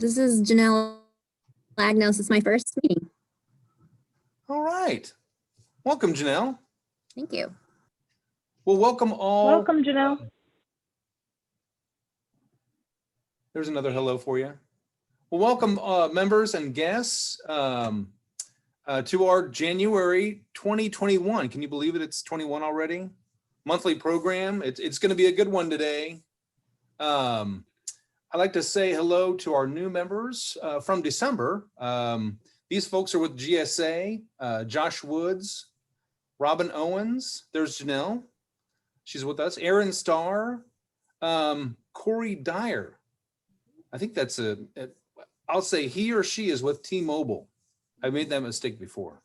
This is Janelle Agnos. It's my first meeting. All right. Welcome, Janelle. Thank you. Well, welcome all. Welcome, Janelle. There's another hello for you. Well, welcome members and guests to our January 2021. Can you believe it? It's 21 already. Monthly program. It's going to be a good one today. I'd like to say hello to our new members from December. These folks are with GSA, Josh Woods, Robin Owens, there's Janelle, she's with us, Aaron Starr, Corey Dyer. I think that's I'll say he or she is with T-Mobile. I made that mistake before.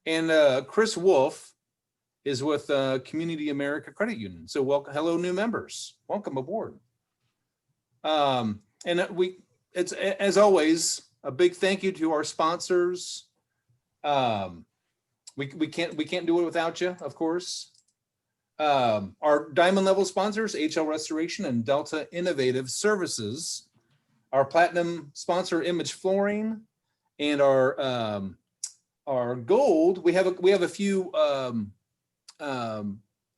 And Chris Wolf is with Community America Credit Union. So welcome, hello new members, welcome aboard. And it's as always, a big thank you to our sponsors. We can't do it without you, of course. Our diamond level sponsors, HL Restoration and Delta Innovative Services. Our platinum sponsor, Image Flooring, and our gold. We have a few.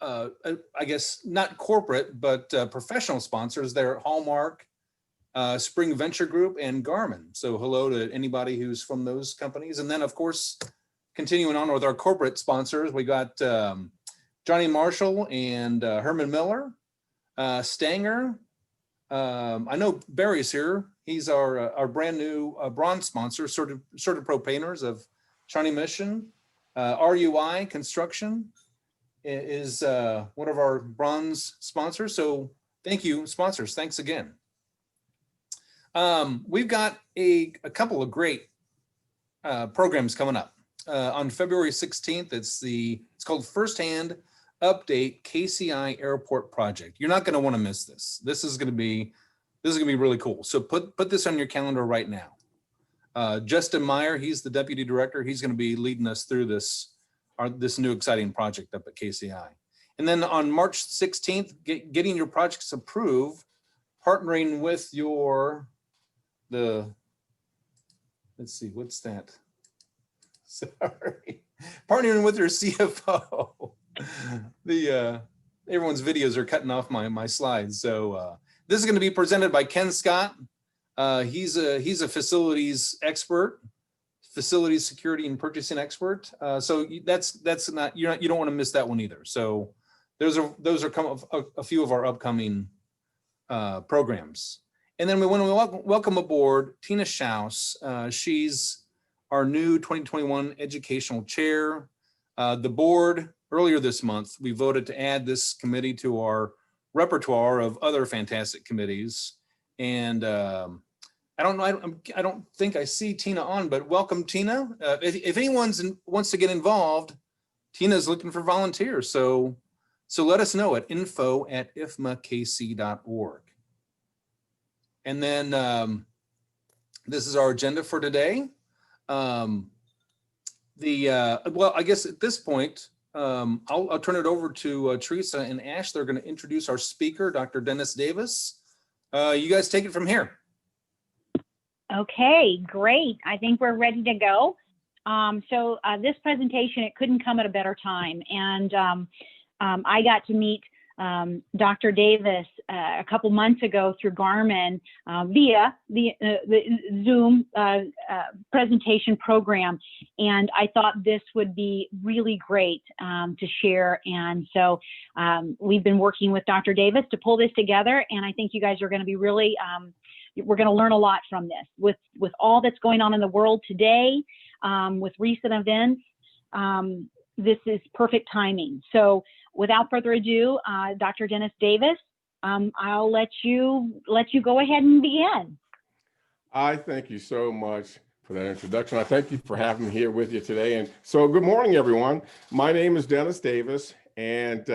I guess not corporate, but professional sponsors. They're Hallmark, Spring Venture Group, and Garmin. So hello to anybody who's from those companies. And then of course, continuing on with our corporate sponsors, we got Johnny Marshall and Herman Miller, Stanger. I know Barry's here. He's our brand new bronze sponsor, Certified Pro Painters of Shawnee Mission. RUI Construction is one of our bronze sponsors. So thank you, sponsors. Thanks again. We've got a couple of great programs coming up. On February 16th, it's called Firsthand Update KCI Airport Project. You're not going to want to miss this. This is going to be really cool. So put this on your calendar right now. Justin Meyer, he's the deputy director. He's going to be leading us through this new exciting project up at KCI. And then on March 16th, getting your projects approved, partnering with let's see, what's that? Sorry, partnering with your CFO. Everyone's videos are cutting off my slides. So this is going to be presented by Ken Scott. He's a facilities expert, facilities security and purchasing expert. So that's not, you don't want to miss that one either. So those are a few of our upcoming programs. And then we want to welcome aboard Tina Schaus. She's our new 2021 educational chair. The board earlier this month, we voted to add this committee to our repertoire of other fantastic committees. And I don't think I see Tina on, but welcome, Tina. If anyone wants to get involved, Tina's looking for volunteers. So let us know at info@ifmaKC.org. And then this is our agenda for today. Well, I guess at this point, I'll turn it over to Teresa and Ash. They're going to introduce our speaker, Dr. Denis Davis. You guys take it from here. Okay, great. I think we're ready to go. So this presentation, it couldn't come at a better time. And I got to meet Dr. Davis a couple months ago through Garmin via the Zoom presentation program. And I thought this would be really great to share. And so we've been working with Dr. Davis to pull this together. And I think you guys are going to be really, we're going to learn a lot from this. With all that's going on in the world today, with recent events, this is perfect timing. So without further ado, Dr. Denis Davis, I'll let you go ahead and begin. I thank you so much for that introduction. I thank you for having me here with you today. And so good morning, everyone. My name is Denis Davis, and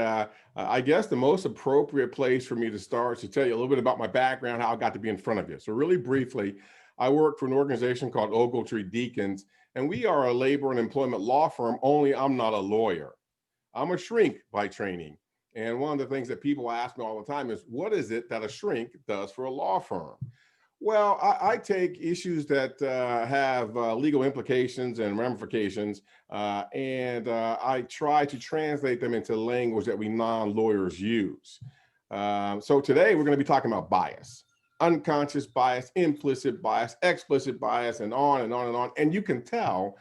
I guess the most appropriate place for me to start is to tell you a little bit about my background, how I got to be in front of you. So really briefly, I work for an organization called Ogletree Deacons, and we are a labor and employment law firm, only I'm not a lawyer. I'm a shrink by training. And one of the things that people ask me all the time is, what is it that a shrink does for a law firm? Well, I take issues that have legal implications and ramifications, and I try to translate them into language that we non-lawyers use. So today we're going to be talking about bias, unconscious bias, implicit bias, explicit bias, and on and on and on. And you can tell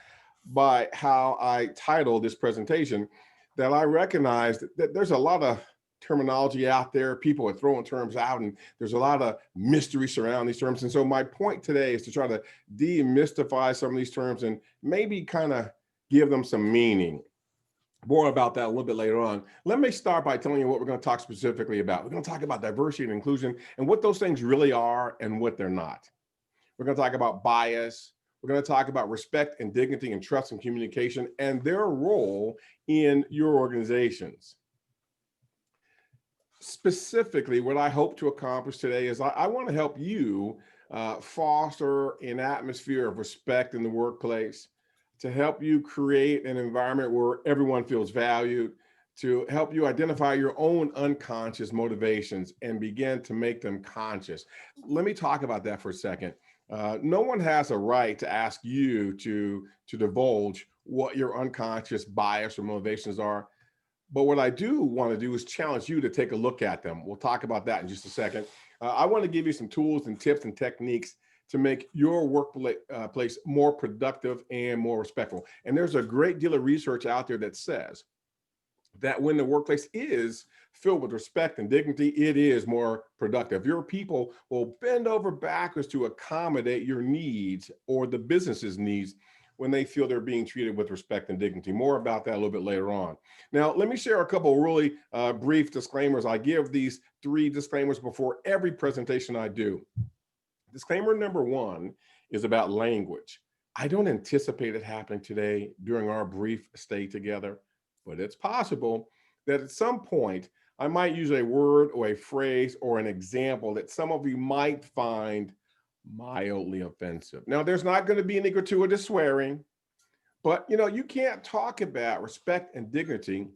by how I titled this presentation that I recognize that there's a lot of terminology out there. People are throwing terms out, and there's a lot of mystery surrounding these terms. And so my point today is to try to demystify some of these terms and maybe kind of give them some meaning. More about that a little bit later on. Let me start by telling you what we're going to talk specifically about. We're going to talk about diversity and inclusion and what those things really are and what they're not. We're going to talk about bias. We're going to talk about respect and dignity and trust and communication and their role in your organizations. Specifically, what I hope to accomplish today is I want to help you foster an atmosphere of respect in the workplace, to help you create an environment where everyone feels valued, to help you identify your own unconscious motivations and begin to make them conscious. Let me talk about that for a second. No one has a right to ask you to divulge what your unconscious bias or motivations are. But what I do want to do is challenge you to take a look at them. We'll talk about that in just a second. I want to give you some tools and tips and techniques to make your workplace more productive and more respectful. And there's a great deal of research out there that says that when the workplace is filled with respect and dignity, it is more productive. Your people will bend over backwards to accommodate your needs or the business's needs when they feel they're being treated with respect and dignity. More about that a little bit later on. Now, let me share a couple really brief disclaimers. I give these 3 disclaimers before every presentation I do. Disclaimer number 1 is about language. I don't anticipate it happening today during our brief stay together, but it's possible that at some point I might use a word or a phrase or an example that some of you might find mildly offensive. Now, there's not going to be any gratuitous swearing, but you can't talk about respect and dignity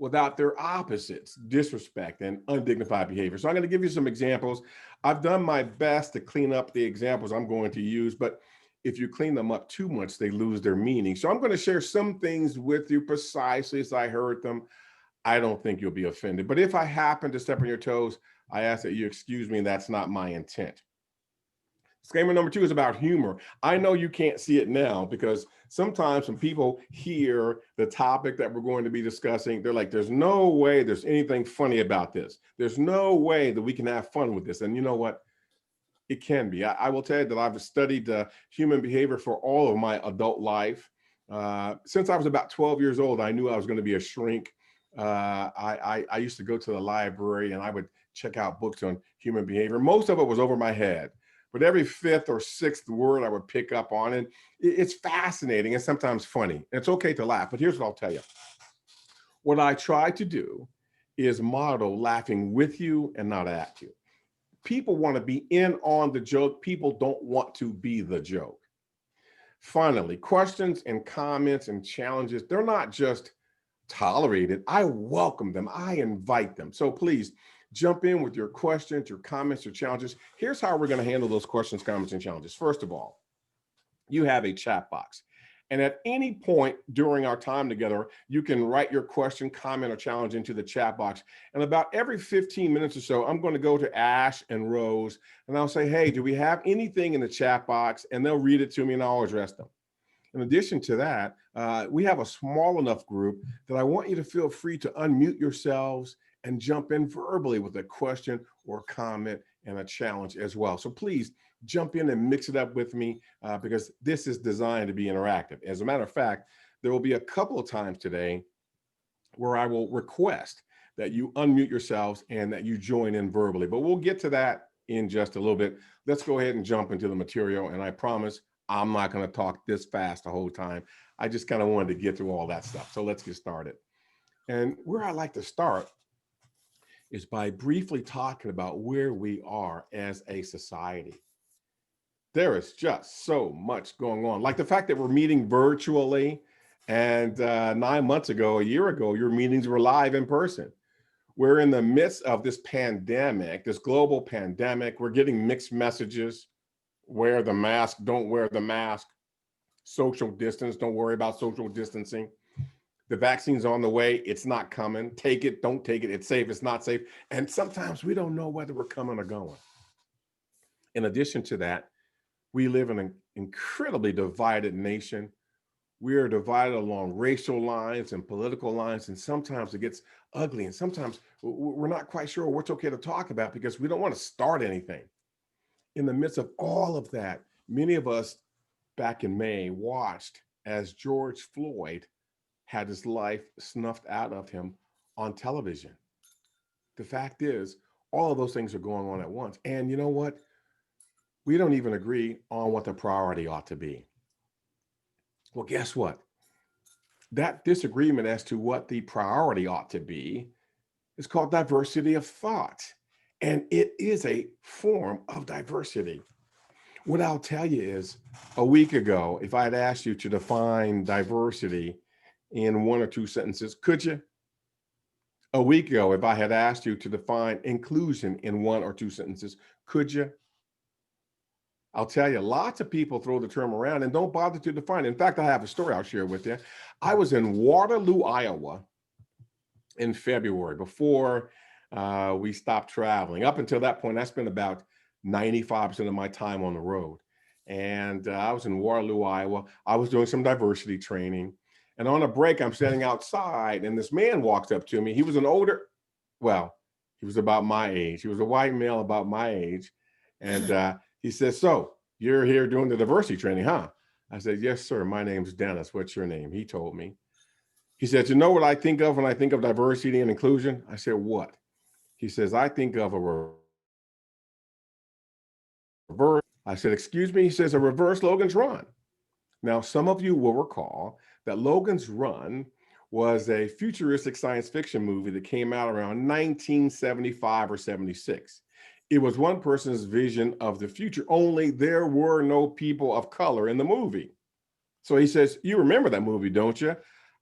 without their opposites, disrespect and undignified behavior. So I'm going to give you some examples. I've done my best to clean up the examples I'm going to use, but if you clean them up too much, they lose their meaning. So I'm going to share some things with you precisely as I heard them. I don't think you'll be offended, but if I happen to step on your toes, I ask that you excuse me, and that's not my intent. Disclaimer number 2 is about humor. I know you can't see it now because sometimes when people hear the topic that we're going to be discussing, they're like, there's no way there's anything funny about this. There's no way that we can have fun with this. And you know what? It can be. I will tell you that I've studied human behavior for all of my adult life. Since I was about 12 years old, I knew I was going to be a shrink. I used to go to the library and I would check out books on human behavior. Most of it was over my head. But every 5th or 6th word I would pick up on, and it's fascinating and sometimes funny. It's okay to laugh, but here's what I'll tell you. What I try to do is model laughing with you and not at you. People want to be in on the joke. People don't want to be the joke. Finally, questions and comments and challenges, they're not just tolerated. I welcome them. I invite them. So please, jump in with your questions, your comments, your challenges. Here's how we're going to handle those questions, comments, and challenges. First of all, you have a chat box. And at any point during our time together, you can write your question, comment, or challenge into the chat box. And about every 15 minutes or so, I'm going to go to Ash and Rose, and I'll say, hey, do we have anything in the chat box? And they'll read it to me, and I'll address them. In addition to that, we have a small enough group that I want you to feel free to unmute yourselves and jump in verbally with a question or comment and a challenge as well. So please jump in and mix it up with me because this is designed to be interactive. As a matter of fact, there will be a couple of times today where I will request that you unmute yourselves and that you join in verbally, but we'll get to that in just a little bit. Let's go ahead and jump into the material. And I promise I'm not going to talk this fast the whole time. I just kind of wanted to get through all that stuff. So let's get started. And where I like to start is by briefly talking about where we are as a society. There is just so much going on. Like the fact that we're meeting virtually, and 9 months ago, a year ago, your meetings were live in person. we're in the midst of this pandemic, this global pandemic. We're getting mixed messages. Wear the mask, don't wear the mask. Social distance, don't worry about social distancing. The vaccine's on the way, it's not coming. Take it, don't take it, it's safe, it's not safe. And sometimes we don't know whether we're coming or going. In addition to that, we live in an incredibly divided nation. We are divided along racial lines and political lines, and sometimes it gets ugly, and sometimes we're not quite sure what's okay to talk about because we don't want to start anything. In the midst of all of that, many of us back in May watched as George Floyd had his life snuffed out of him on television. The fact is, all of those things are going on at once. And you know what? We don't even agree on what the priority ought to be. Well, guess what? That disagreement as to what the priority ought to be is called diversity of thought. And it is a form of diversity. What I'll tell you is, a week ago, if I had asked you to define diversity in one or two sentences, could you? A week ago, if I had asked you to define inclusion in one or two sentences, could you? I'll tell you, lots of people throw the term around and don't bother to define it. In fact, I have a story I'll share with you. I was in Waterloo, Iowa in February before we stopped traveling. Up until that point, I spent about 95% of my time on the road. And I was in Waterloo, Iowa. I was doing some diversity training. And on a break, I'm standing outside and this man walks up to me. He was he was about my age. He was a white male about my age. And he says, "So you're here doing the diversity training, huh?" I said, "Yes, sir. My name's Denis. What's your name?" He told me. He said, "You know what I think of when I think of diversity and inclusion?" I said, "What?" He says, "I think of a reverse." I said, "Excuse me?" He says, "A reverse Logan's Run." Now, some of you will recall that Logan's Run was a futuristic science fiction movie that came out around 1975 or 76. It was one person's vision of the future, only there were no people of color in the movie. So he says, "You remember that movie, don't you?"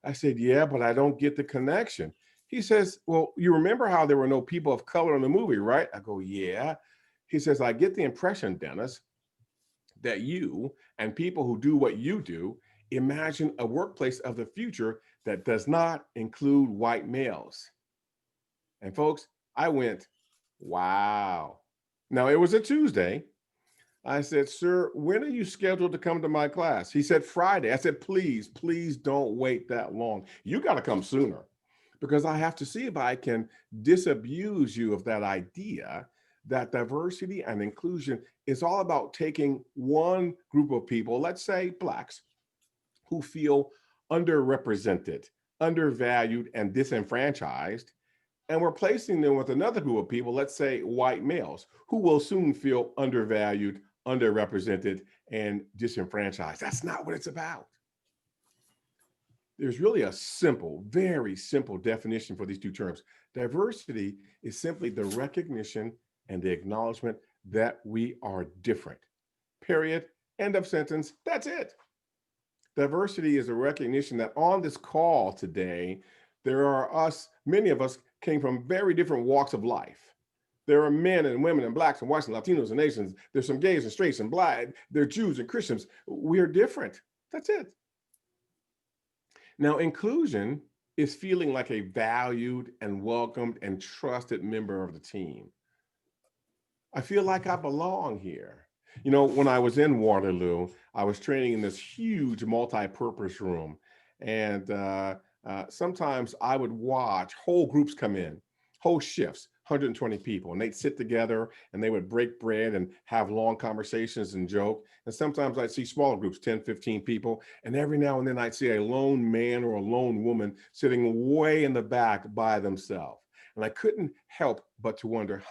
I said, "Yeah, but I don't get the connection." He says, "Well, you remember how there were no people of color in the movie, right?" I go, "Yeah." He says, "I get the impression, Denis, that you and people who do what you do imagine a workplace of the future that does not include white males." And folks, I went, "Wow." Now, it was a Tuesday. I said, "Sir, when are you scheduled to come to my class?" He said, "Friday." I said, please don't wait that long. You got to come sooner because I have to see if I can disabuse you of that idea that diversity and inclusion is all about taking one group of people, let's say Blacks, who feel underrepresented, undervalued, and disenfranchised, and we're placing them with another group of people, let's say white males, who will soon feel undervalued, underrepresented, and disenfranchised. That's not what it's about. There's really a simple, very simple definition for these two terms. Diversity is simply the recognition and the acknowledgement that we are different. Period. End of sentence. That's it. Diversity is a recognition that on this call today, many of us came from very different walks of life. There are men and women and Blacks and whites and Latinos and Asians. There's some gays and straights and Black. There are Jews and Christians. We are different. That's it. Now, inclusion is feeling like a valued and welcomed and trusted member of the team. I feel like I belong here. You know, when I was in Waterloo, I was training in this huge multi-purpose room. And sometimes I would watch whole groups come in, whole shifts, 120 people, and they'd sit together and they would break bread and have long conversations and joke. And sometimes I'd see smaller groups, 10, 15 people. And every now and then I'd see a lone man or a lone woman sitting way in the back by themselves. And I couldn't help but to wonder,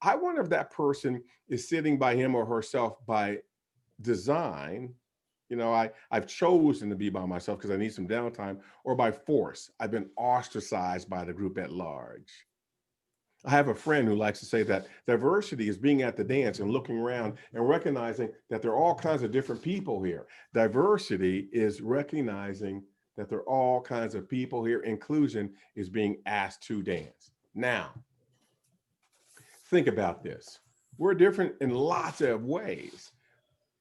I wonder if that person is sitting by him or herself by design. You know, I've chosen to be by myself because I need some downtime, or by force. I've been ostracized by the group at large. I have a friend who likes to say that diversity is being at the dance and looking around and recognizing that there are all kinds of different people here. Diversity is recognizing that there are all kinds of people here. Inclusion is being asked to dance. Now, think about this. We're different in lots of ways.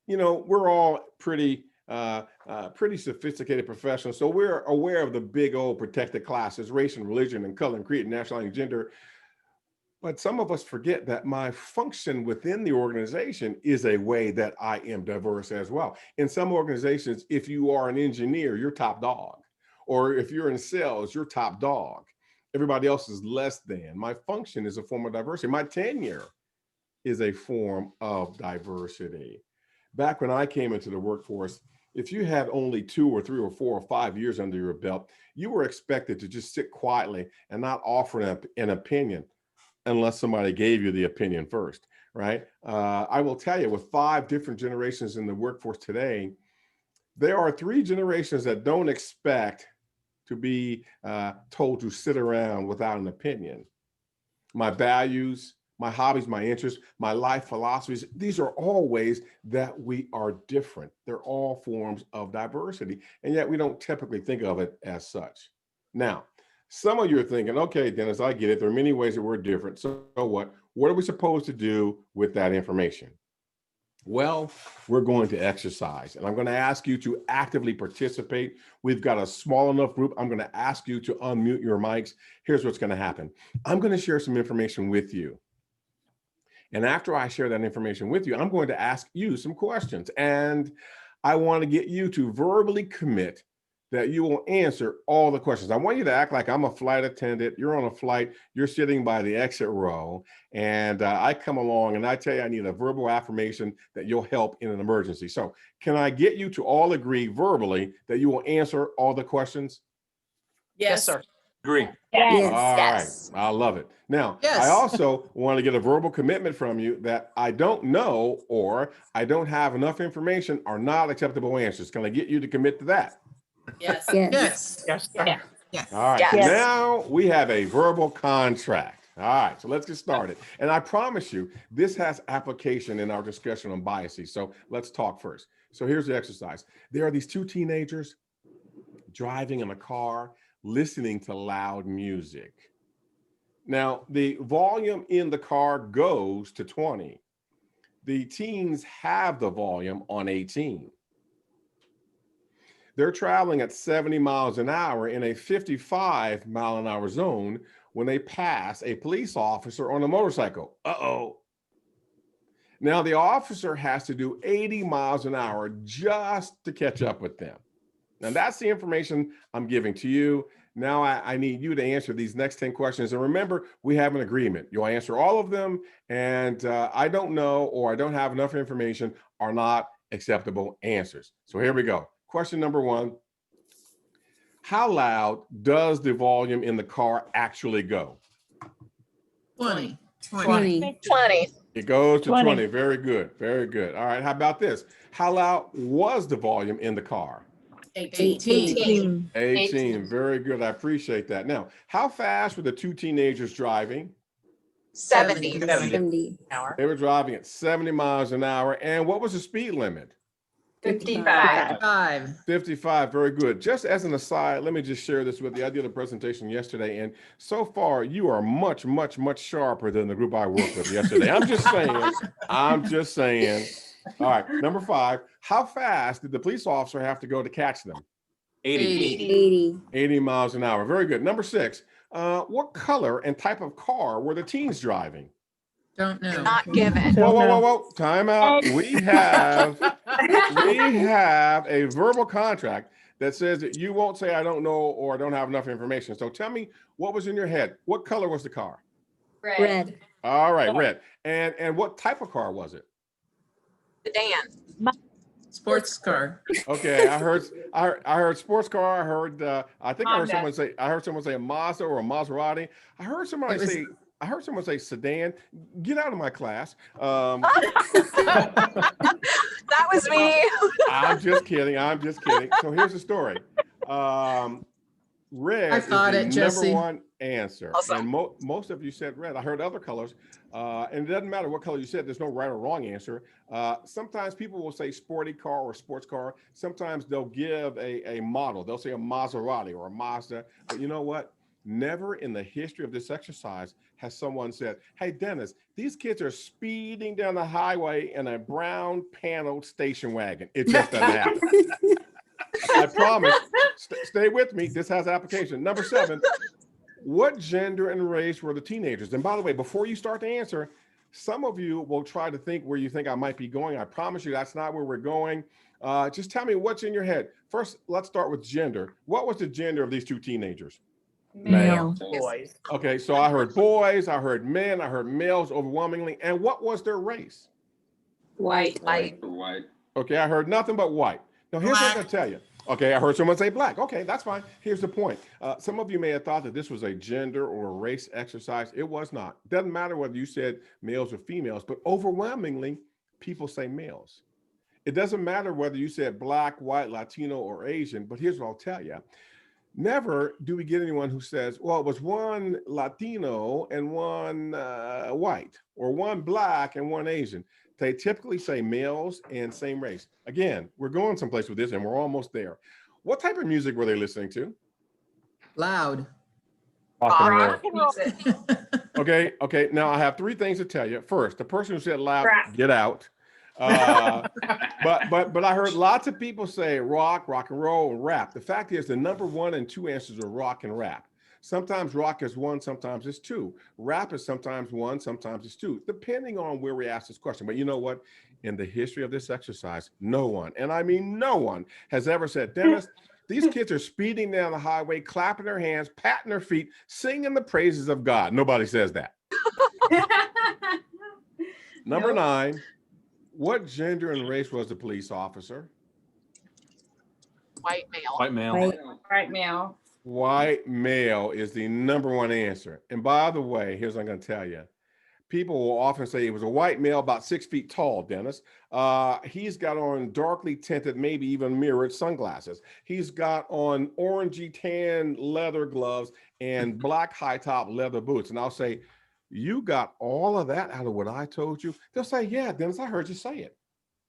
You know, we're all pretty sophisticated professionals, so we're aware of the big old protected classes: race and religion and color and creed and nationality and gender. But some of us forget that my function within the organization is a way that I am diverse as well. In some organizations, if you are an engineer, you're top dog. Or if you're in sales, you're top dog. Everybody else is less than. My function is a form of diversity. My tenure is a form of diversity. Back when I came into the workforce, if you had only 2 or 3 or 4 or 5 years under your belt, you were expected to just sit quietly and not offer an opinion unless somebody gave you the opinion first, right? I will tell you, with 5 different generations in the workforce today, there are 3 generations that don't expect to be told to sit around without an opinion. My values, my hobbies, my interests, my life philosophies, these are all ways that we are different. They're all forms of diversity, and yet we don't typically think of it as such. Now, some of you are thinking, okay, Dennis, I get it. There are many ways that we're different. So what? What are we supposed to do with that information? Well, we're going to exercise, and I'm going to ask you to actively participate. We've got a small enough group. I'm going to ask you to unmute your mics. Here's what's going to happen. I'm going to share some information with you. And after I share that information with you, I'm going to ask you some questions. And I want to get you to verbally commit that you will answer all the questions. I want you to act like I'm a flight attendant. You're on a flight. You're sitting by the exit row. And I come along and I tell you I need a verbal affirmation that you'll help in an emergency. So can I get you to all agree verbally that you will answer all the questions? Yes, sir. Agree. Yes. All right. I love it. Now, Yes. I also want to get a verbal commitment from you that I don't know or I don't have enough information are not acceptable answers. Can I get you to commit to that? Yes. Yes. Yes. Yes. Yes. All right. Yes. So now we have a verbal contract. All right. So let's get started. And I promise you, this has application in our discussion on biases. So let's talk first. So here's the exercise. There are these 2 teenagers driving in a car, listening to loud music. Now, the volume in the car goes to 20. The teens have the volume on 18. They're traveling at 70 miles an hour in a 55 mile an hour zone when they pass a police officer on a motorcycle. Uh-oh. Now, the officer has to do 80 miles an hour just to catch up with them. Now, that's the information I'm giving to you. Now, I need you to answer these next 10 questions. And remember, we have an agreement. You'll answer all of them. And I don't know or I don't have enough information are not acceptable answers. So here we go. Question number 1. How loud does the volume in the car actually go? 20. 20. 20. It goes to 20. 20. Very good. Very good. All right. How about this? How loud was the volume in the car? 18. 18. Very good. I appreciate that. Now, how fast were the 2 teenagers driving? 70. 70. They were driving at 70 miles an hour. And what was the speed limit? 55. 5. 55. Very good. Just as an aside, let me just share this with you. I did a presentation yesterday, and so far you are much, much, much sharper than the group I worked with yesterday. I'm just saying. I'm just saying. All right. Number 5. How fast did the police officer have to go to catch them? 80. 80. 80 miles an hour. Very good. Number 6. What color and type of car were the teens driving? Don't know. Not given. Whoa, whoa, whoa, whoa. Time out. We have a verbal contract that says that you won't say I don't know or I don't have enough information. So tell me what was in your head. What color was the car? Red. All right, red. And what type of car was it? Sedan. Sports car. Okay, I heard sports car. I heard I think I heard Honda. someone say a Mazda or a Maserati. I heard somebody say sedan. Get out of my class. That was me. I'm just kidding. So here's the story. Red I is thought the it, Jesse. number 1 answer. Awesome. And most of you said red. I heard other colors. And it doesn't matter what color you said. There's no right or wrong answer. Sometimes people will say sporty car or sports car. Sometimes they'll give a model. They'll say a Maserati or a Mazda. But you know what? never in the history of this exercise has someone said, hey, Dennis, these kids are speeding down the highway in a brown paneled station wagon. It just doesn't happen. I promise. Stay with me. This has application. Number 7, what gender and race were the teenagers? And by the way, before you start to answer, some of you will try to think where you think I might be going. I promise you that's not where we're going. Just tell me what's in your head. First, let's start with gender. What was the gender of these 2 teenagers? Male. Boys. Okay, so I heard boys, I heard men, I heard males overwhelmingly. And what was their race? White. Okay, I heard nothing but white. Now, here's what I'm Black. going to tell you. Okay, I heard someone say black. Okay, that's fine. Here's the point. Some of you may have thought that this was a gender or a race exercise. It was not. Doesn't matter whether you said males or females, but overwhelmingly, people say males. It doesn't matter whether you said black, white, Latino, or Asian, but here's what I'll tell you. Never do we get anyone who says, well, it was one Latino and one white, or one black and one Asian. They typically say males and same race. Again, we're going someplace with this and we're almost there. What type of music were they listening to? Loud. Rock and roll. Okay. Now I have 3 things to tell you. First, the person who said loud, Rap. get out. But I heard lots of people say rock and roll, and rap. The fact is, the number 1 and 2 answers are rock and rap. Sometimes rock is 1, sometimes it's 2. Rap is sometimes 1, sometimes it's 2, depending on where we ask this question. But you know what? In the history of this exercise, no one, and I mean no one, has ever said, Dennis, these kids are speeding down the highway, clapping their hands, patting their feet, singing the praises of God. Nobody says that. Number 9, what gender and race was the police officer? White male. White male. White male. White male is the number 1 answer. And by the way, here's what I'm going to tell you. People will often say it was a white male about 6 feet tall, Dennis. He's got on darkly tinted, maybe even mirrored sunglasses. He's got on orangey tan leather gloves and black high top leather boots. And I'll say, you got all of that out of what I told you? They'll say, yeah, Dennis, I heard you say it.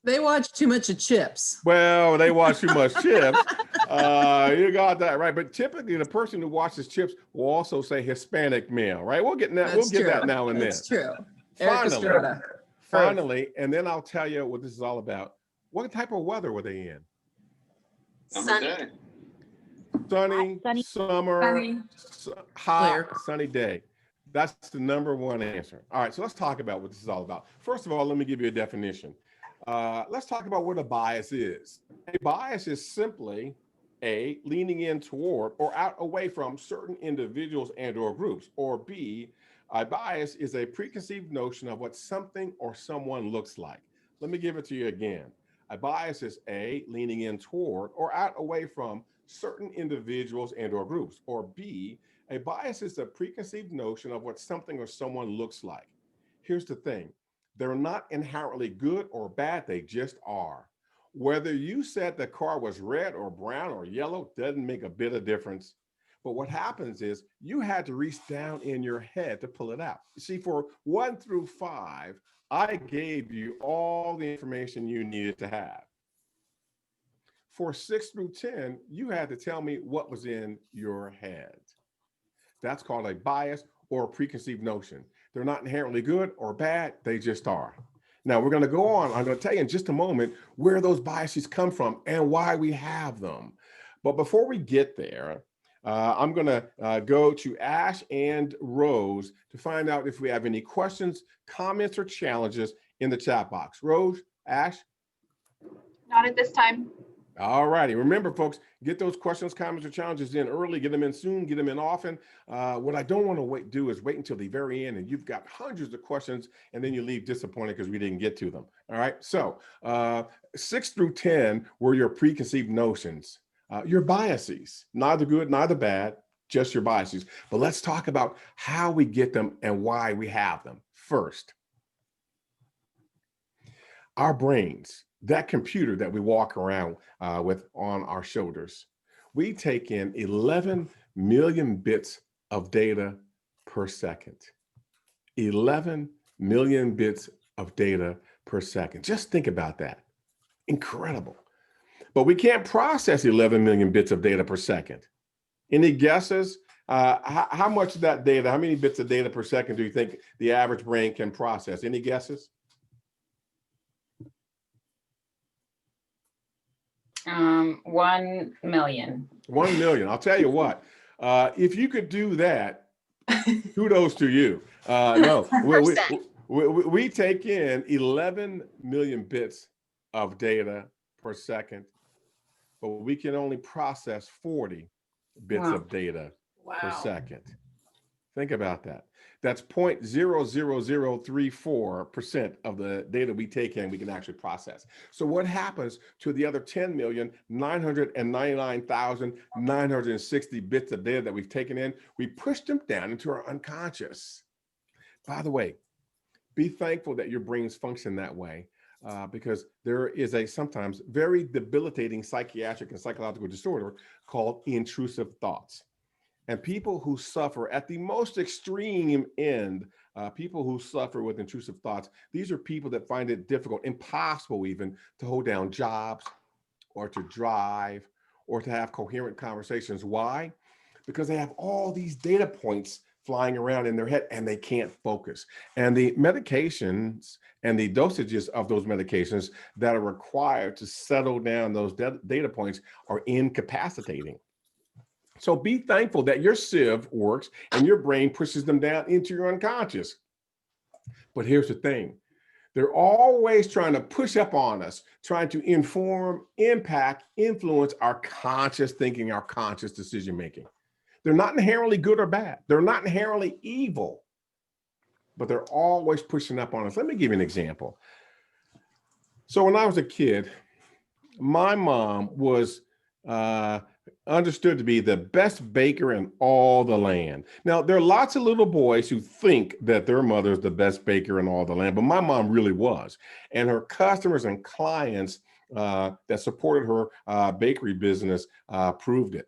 They watch too much of Chips. Well, they watch too much Chips. You got that right. But typically, the person who watches Chips will also say Hispanic male, right? We'll get that. We'll get that now and then. That's true. Eric Finally, Estrada. finally, and then I'll tell you what this is all about. What type of weather were they in? Sunny. Sunny, Sunny. summer, Sunny. hot, Clear. sunny day. That's the number 1 answer. All right, so let's talk about what this is all about. First of all, let me give you a definition. Let's talk about what a bias is. A bias is simply A, leaning in toward or out away from certain individuals and or groups, or B, a bias is a preconceived notion of what something or someone looks like. Let me give it to you again. A bias is A, leaning in toward or out away from certain individuals and or groups, or B, a bias is a preconceived notion of what something or someone looks like. Here's the thing. They're not inherently good or bad, they just are. Whether you said the car was red or brown or yellow doesn't make a bit of difference. But what happens is you had to reach down in your head to pull it out. You see, for 1 through 5, I gave you all the information you needed to have. For 6 through 10, you had to tell me what was in your head. That's called a bias or a preconceived notion. They're not inherently good or bad, they just are. Now we're going to go on. I'm going to tell you in just a moment where those biases come from and why we have them. But before we get there, I'm going to go to Ash and Rose to find out if we have any questions, comments, or challenges in the chat box. Rose, Ash? Not at this time. All righty. Remember, folks, get those questions, comments, or challenges in early, get them in soon, get them in often. What I don't want to do is wait until the very end and you've got hundreds of questions and then you leave disappointed because we didn't get to them. All right. So 6 through 10 were your preconceived notions, your biases, neither good, neither bad, just your biases. But let's talk about how we get them and why we have them. First, our brains, that computer that we walk around with on our shoulders, we take in 11 million bits of data per second. 11 million bits of data per second. Just think about that. Incredible. But we can't process 11 million bits of data per second. Any guesses How much of that data, how many bits of data per second do you think the average brain can process? Any guesses? 1 million. 1 million. I'll tell you what, if you could do that, kudos to you. No, we take in 11 million bits of data per second, but we can only process 40 bits Wow. of data per Wow. second. Think about that. That's 0.00034% of the data we take in, we can actually process. So what happens to the other 10,999,960 bits of data that we've taken in? We push them down into our unconscious. By the way, be thankful that your brains function that way, because there is a sometimes very debilitating psychiatric and psychological disorder called intrusive thoughts. And people who suffer at the most extreme end, people who suffer with intrusive thoughts, these are people that find it difficult, impossible even, to hold down jobs or to drive or to have coherent conversations. Why? Because they have all these data points flying around in their head and they can't focus. And the medications and the dosages of those medications that are required to settle down those data points are incapacitating. So be thankful that your sieve works and your brain pushes them down into your unconscious. But here's the thing. They're always trying to push up on us, trying to inform, impact, influence our conscious thinking, our conscious decision making. They're not inherently good or bad. They're not inherently evil, but they're always pushing up on us. Let me give you an example. So when I was a kid, my mom was understood to be the best baker in all the land. Now, there are lots of little boys who think that their mother's the best baker in all the land, but my mom really was. And her customers and clients that supported her bakery business proved it.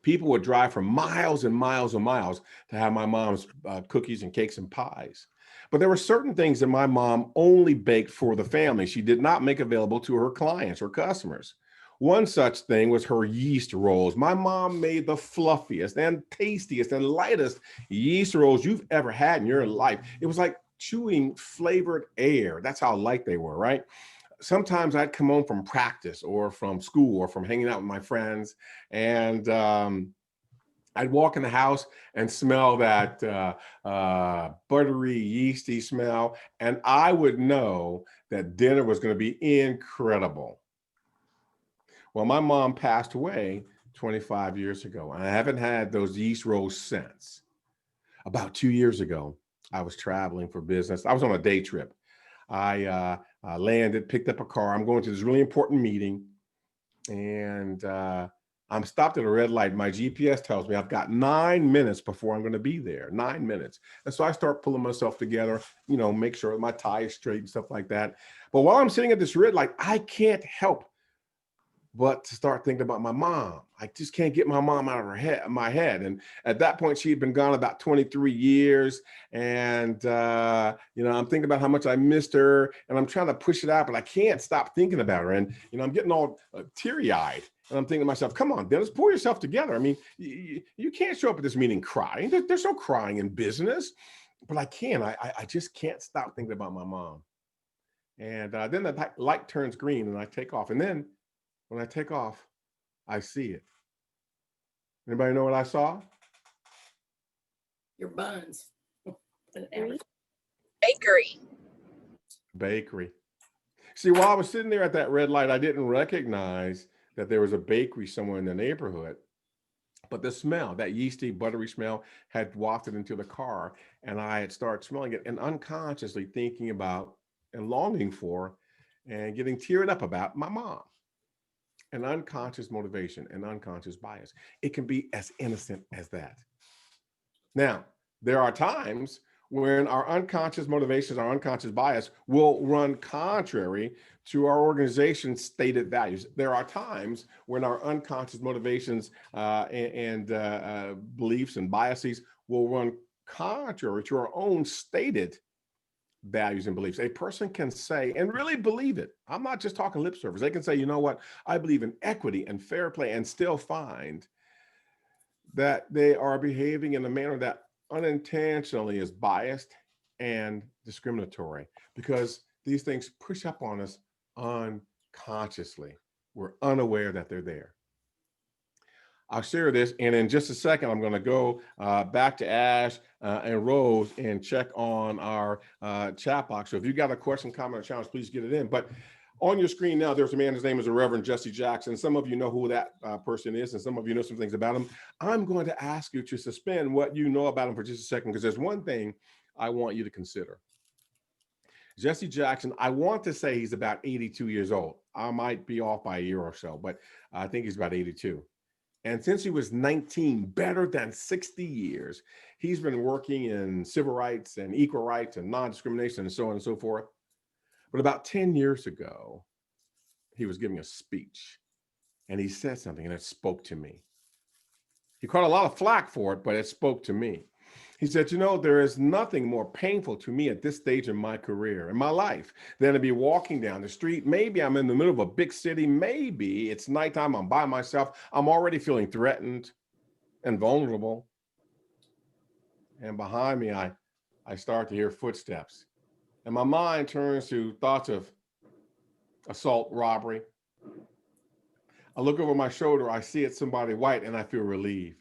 People would drive for miles and miles and miles to have my mom's cookies and cakes and pies. But there were certain things that my mom only baked for the family. She did not make available to her clients or customers. One such thing was her yeast rolls. My mom made the fluffiest and tastiest and lightest yeast rolls you've ever had in your life. It was like chewing flavored air. That's how light they were, right? Sometimes I'd come home from practice or from school or from hanging out with my friends, and I'd walk in the house and smell that buttery, yeasty smell, and I would know that dinner was going to be incredible. Well, my mom passed away 25 years ago, and I haven't had those yeast rolls since. About 2 years ago, I was traveling for business. I was on a day trip. I landed, picked up a car. I'm going to this really important meeting, and I'm stopped at a red light. My GPS tells me I've got 9 minutes before I'm going to be there, 9 minutes. And so I start pulling myself together, you know, make sure my tie is straight and stuff like that. But while I'm sitting at this red light, I can't help but to start thinking about my mom. I just can't get my mom out of my head. And at that point, she had been gone about 23 years. And, you know, I'm thinking about how much I missed her, and I'm trying to push it out, but I can't stop thinking about her. And, you know, I'm getting all teary-eyed, and I'm thinking to myself, come on, Dennis, pull yourself together. I mean, you can't show up at this meeting crying. There's no crying in business, but I can. I just can't stop thinking about my mom. And then the light turns green and I take off. And then when I take off, I see it. Anybody know what I saw? Your buns. Bakery. Bakery. See, while I was sitting there at that red light, I didn't recognize that there was a bakery somewhere in the neighborhood. But the smell, that yeasty, buttery smell, had wafted into the car, and I had started smelling it and unconsciously thinking about and longing for and getting teared up about my mom. An unconscious motivation, an unconscious bias. It can be as innocent as that. Now, there are times when our unconscious motivations, our unconscious bias will run contrary to our organization's stated values. There are times when our unconscious motivations and beliefs and biases will run contrary to our own stated values and beliefs. A person can say and really believe it. I'm not just talking lip service. They can say, you know what, I believe in equity and fair play, and still find that they are behaving in a manner that unintentionally is biased and discriminatory, because these things push up on us unconsciously. We're unaware that they're there. I'll share this, and in just a second, I'm going to go back to Ash and Rose and check on our chat box. So if you've got a question, comment, or challenge, please get it in. But on your screen now, there's a man, his name is the Reverend Jesse Jackson. Some of you know who that person is, and some of you know some things about him. I'm going to ask you to suspend what you know about him for just a second, because there's one thing I want you to consider. Jesse Jackson, I want to say he's about 82 years old. I might be off by a year or so, but I think he's about 82. And since he was 19, better than 60 years, he's been working in civil rights and equal rights and non-discrimination and so on and so forth. But about 10 years ago, he was giving a speech, and he said something, and it spoke to me. He caught a lot of flack for it, but it spoke to me. He said, you know, there is nothing more painful to me at this stage in my career, in my life, than to be walking down the street. Maybe I'm in the middle of a big city. Maybe it's nighttime. I'm by myself. I'm already feeling threatened and vulnerable. And behind me, I start to hear footsteps. And my mind turns to thoughts of assault, robbery. I look over my shoulder. I see it's somebody white, and I feel relieved.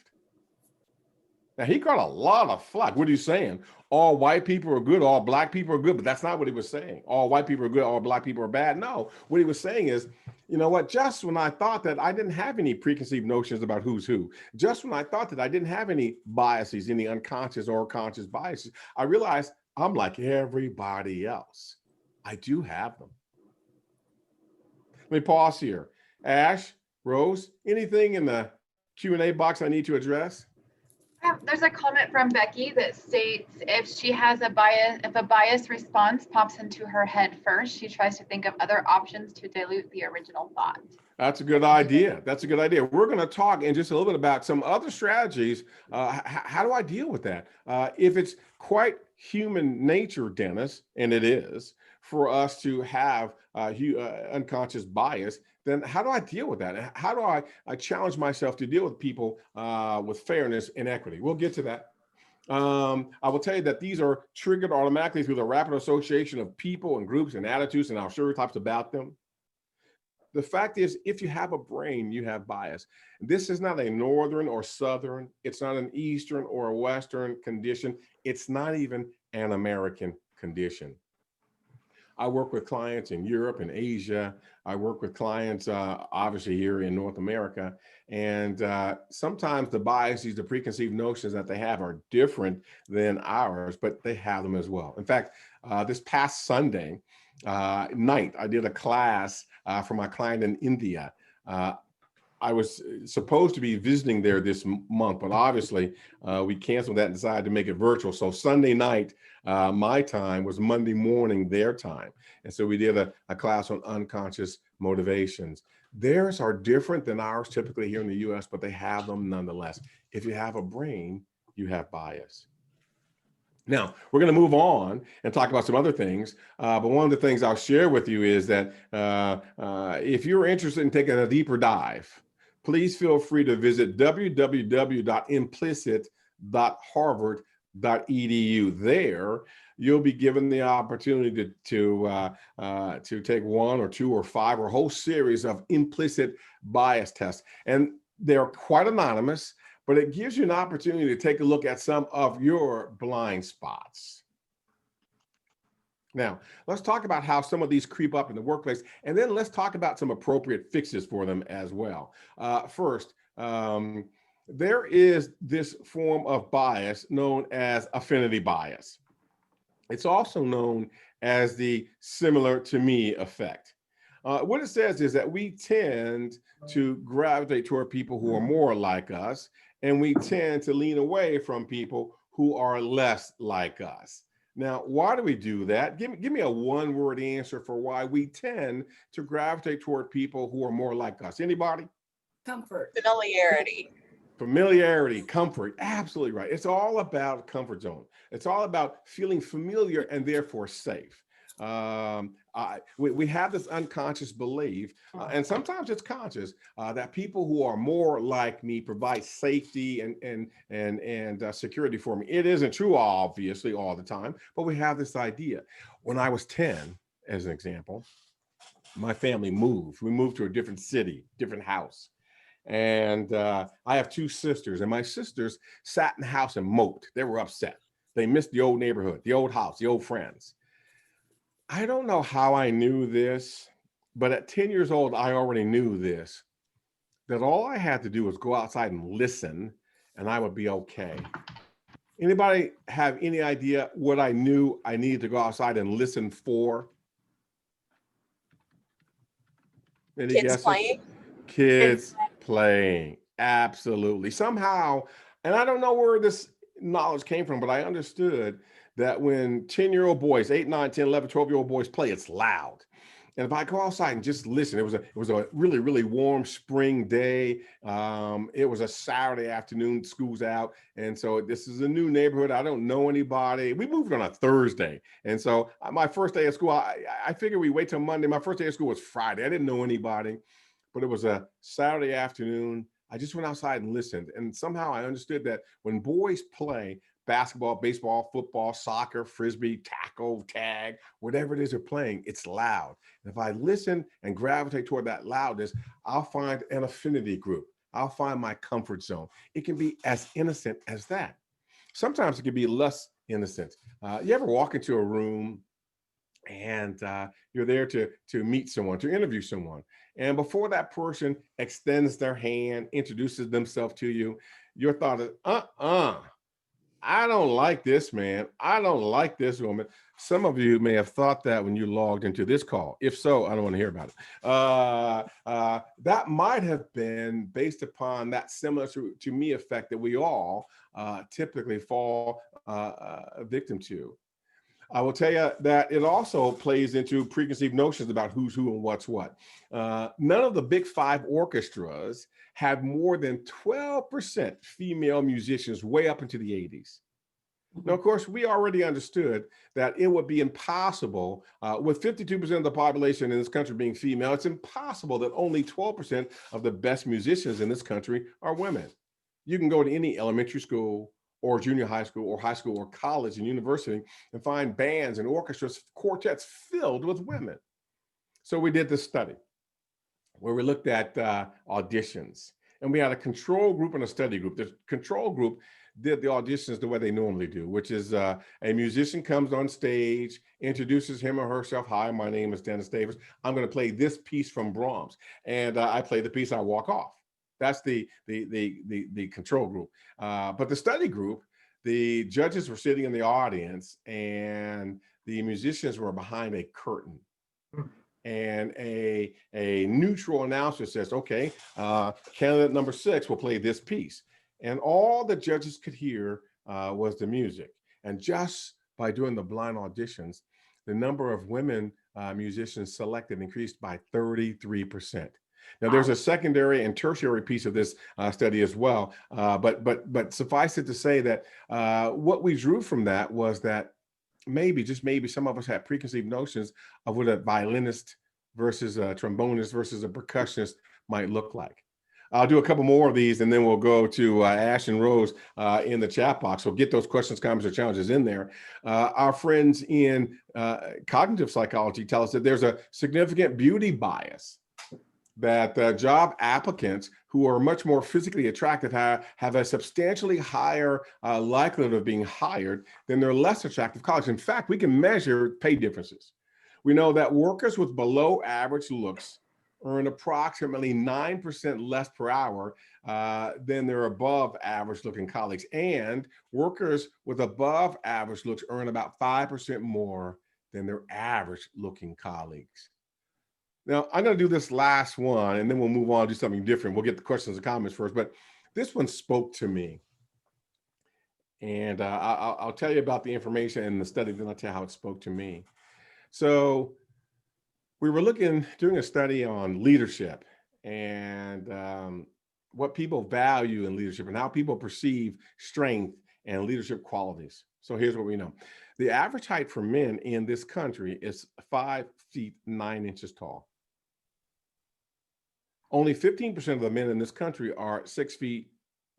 Now, he got a lot of flack. What are you saying? All white people are good, all black people are good, but that's not what he was saying. All white people are good, all black people are bad. No, what he was saying is, you know what, just when I thought that I didn't have any preconceived notions about who's who, just when I thought that I didn't have any biases, any unconscious or conscious biases, I realized I'm like everybody else. I do have them. Let me pause here. Ash, Rose, anything in the Q&A box I need to address? There's a comment from Becky that states if she has a bias, if a biased response pops into her head first, she tries to think of other options to dilute the original thought. That's a good idea. That's a good idea. We're going to talk in just a little bit about some other strategies. How do I deal with that? If it's quite human nature, Dennis, and it is, for us to have unconscious bias, then how do I deal with that? How do I challenge myself to deal with people with fairness and equity? We'll get to that. I will tell you that these are triggered automatically through the rapid association of people and groups and attitudes and our stereotypes about them. The fact is, if you have a brain, you have bias. This is not a northern or southern, it's not an eastern or a western condition. It's not even an American condition. I work with clients in Europe and Asia. I work with clients, obviously, here in North America. And sometimes the biases, the preconceived notions that they have are different than ours, but they have them as well. In fact, this past Sunday night, I did a class for my client in India. I was supposed to be visiting there this month, but obviously we canceled that and decided to make it virtual. So Sunday night, my time was Monday morning, their time. And so we did a class on unconscious motivations. Theirs are different than ours typically here in the US, but they have them nonetheless. If you have a brain, you have bias. Now, we're going to move on and talk about some other things, but one of the things I'll share with you is that if you're interested in taking a deeper dive, please feel free to visit www.implicit.harvard.edu. There, you'll be given the opportunity to take one or two or five or a whole series of implicit bias tests. And they're quite anonymous, but it gives you an opportunity to take a look at some of your blind spots. Now, let's talk about how some of these creep up in the workplace, and then let's talk about some appropriate fixes for them as well. First, there is this form of bias known as affinity bias. It's also known as the similar to me effect. What it says is that we tend to gravitate toward people who are more like us, and we tend to lean away from people who are less like us. Now, why do we do that? Give me a one-word answer for why we tend to gravitate toward people who are more like us. Anybody? Comfort. Familiarity. Familiarity, comfort, absolutely right. It's all about comfort zone. It's all about feeling familiar and therefore safe. We have this unconscious belief, and sometimes it's conscious, that people who are more like me provide safety and security for me. It isn't true, obviously, all the time, but we have this idea. When I was 10, as an example, my family moved. We moved to a different city, different house. And I have two sisters, and my sisters sat in the house and moped. They were upset. They missed the old neighborhood, the old house, the old friends. I don't know how I knew this, but at 10 years old, I already knew this, that all I had to do was go outside and listen, and I would be okay. Anybody have any idea what I knew I needed to go outside and listen for? Any Kids guesses? playing. Kids playing. Absolutely. Somehow, and I don't know where this knowledge came from, but I understood that when 10-year-old boys, 8, 9, 10, 11, 12-year-old boys play, it's loud. And if I go outside and just listen, it was a really, really warm spring day. It was a Saturday afternoon, school's out. And so this is a new neighborhood. I don't know anybody. We moved on a Thursday. And so my first day of school, I figured we wait till Monday. My first day of school was Friday. I didn't know anybody, but it was a Saturday afternoon. I just went outside and listened. And somehow I understood that when boys play basketball, baseball, football, soccer, frisbee, tackle, tag, whatever it is they're playing, it's loud. And if I listen and gravitate toward that loudness, I'll find an affinity group. I'll find my comfort zone. It can be as innocent as that. Sometimes it can be less innocent. You ever walk into a room and you're there to meet someone, to interview someone. And before that person extends their hand, introduces themselves to you, your thought is, I don't like this man. I don't like this woman. Some of you may have thought that when you logged into this call. If so, I don't want to hear about it. That might have been based upon that similar to me effect that we all typically fall victim to. I will tell you that it also plays into preconceived notions about who's who and what's what. None of the big 5 orchestras had more than 12% female musicians way up into the 80s. Now, of course, we already understood that it would be impossible, with 52% of the population in this country being female, it's impossible that only 12% of the best musicians in this country are women. You can go to any elementary school or junior high school or college and university and find bands and orchestras, quartets filled with women. So we did this study where we looked at auditions, and we had a control group and a study group. The control group did the auditions the way they normally do, which is a musician comes on stage, introduces him or herself. Hi, my name is Denis Davis. I'm going to play this piece from Brahms. And I play the piece, I walk off. That's the control group. But the study group, the judges were sitting in the audience and the musicians were behind a curtain. And a neutral announcer says, okay, candidate number 6 will play this piece. And all the judges could hear was the music. And just by doing the blind auditions, the number of women musicians selected increased by 33%. Now, there's a secondary and tertiary piece of this study as well, but suffice it to say that what we drew from that was that maybe, just maybe, some of us had preconceived notions of what a violinist versus a trombonist versus a percussionist might look like. I'll do a couple more of these and then we'll go to Ash and Rose in the chat box. So get those questions, comments, or challenges in there. Our friends in cognitive psychology tell us that there's a significant beauty bias, that job applicants who are much more physically attractive have a substantially higher likelihood of being hired than their less attractive colleagues. In fact, we can measure pay differences. We know that workers with below average looks earn approximately 9% less per hour than their above average looking colleagues. And workers with above average looks earn about 5% more than their average looking colleagues. Now, I'm going to do this last one, and then we'll move on to do something different. We'll get the questions and comments first, but this one spoke to me. And I'll tell you about the information and the study, then I'll tell you how it spoke to me. So we were doing a study on leadership and what people value in leadership and how people perceive strength and leadership qualities. So here's what we know. The average height for men in this country is 5 feet 9 inches tall. Only 15% of the men in this country are 6 feet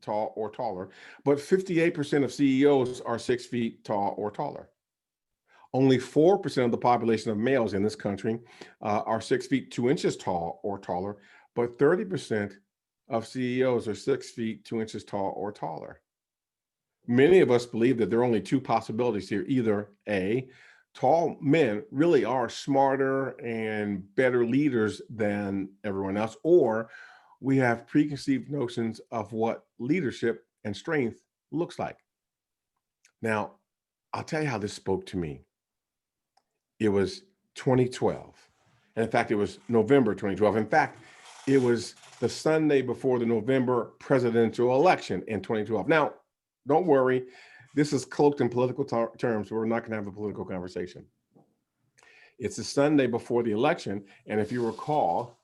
tall or taller, but 58% of CEOs are 6 feet tall or taller. Only 4% of the population of males in this country are 6 feet 2 inches tall or taller, but 30% of CEOs are 6 feet 2 inches tall or taller. Many of us believe that there are only two possibilities here. Either A, tall men really are smarter and better leaders than everyone else, or we have preconceived notions of what leadership and strength looks like. Now, I'll tell you how this spoke to me. It was 2012. And in fact, it was November 2012. In fact, it was the Sunday before the November presidential election in 2012. Now, don't worry, this is cloaked in political terms, so we're not going to have a political conversation. It's the Sunday before the election, and if you recall,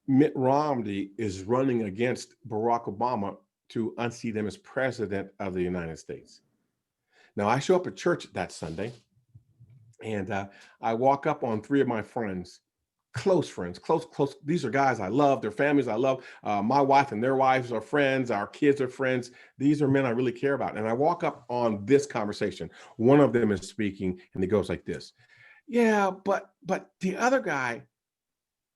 Mitt Romney is running against Barack Obama to unseat him as president of the United States. Now, I show up at church that Sunday, and I walk up on three of my friends, close friends, close. These are guys I love, their families I love. My wife and their wives are friends. Our kids are friends. These are men I really care about. And I walk up on this conversation. One of them is speaking, and he goes like this. Yeah, but the other guy,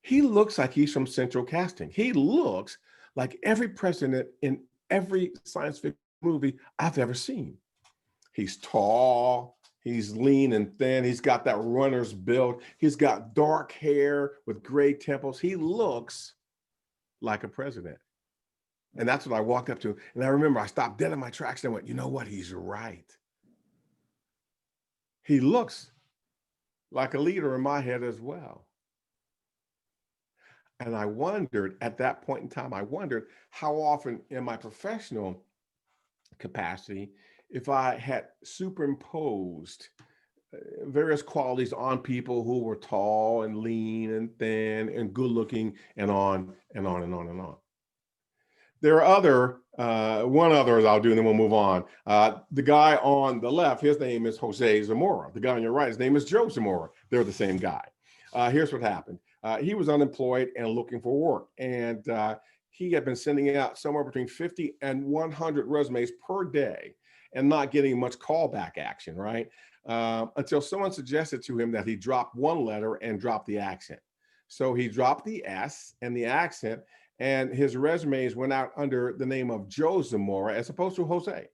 he looks like he's from Central Casting. He looks like every president in every science fiction movie I've ever seen. He's tall. He's lean and thin. He's got that runner's build. He's got dark hair with gray temples. He looks like a president. And that's what I walked up to. And I remember I stopped dead in my tracks and went, you know what? He's right. He looks like a leader in my head as well. And I wondered at that point in time, I wondered how often in my professional capacity, if I had superimposed various qualities on people who were tall and lean and thin and good looking and on and on and on and on. There are one other I'll do and then we'll move on. The guy on the left, his name is Jose Zamora. The guy on your right, his name is Joe Zamora. They're the same guy. Here's what happened. He was unemployed and looking for work. And he had been sending out somewhere between 50 and 100 resumes per day and not getting much callback action, right? Until someone suggested to him that he drop one letter and drop the accent. So he dropped the S and the accent, and his resumes went out under the name of Joe Zamora as opposed to Jose.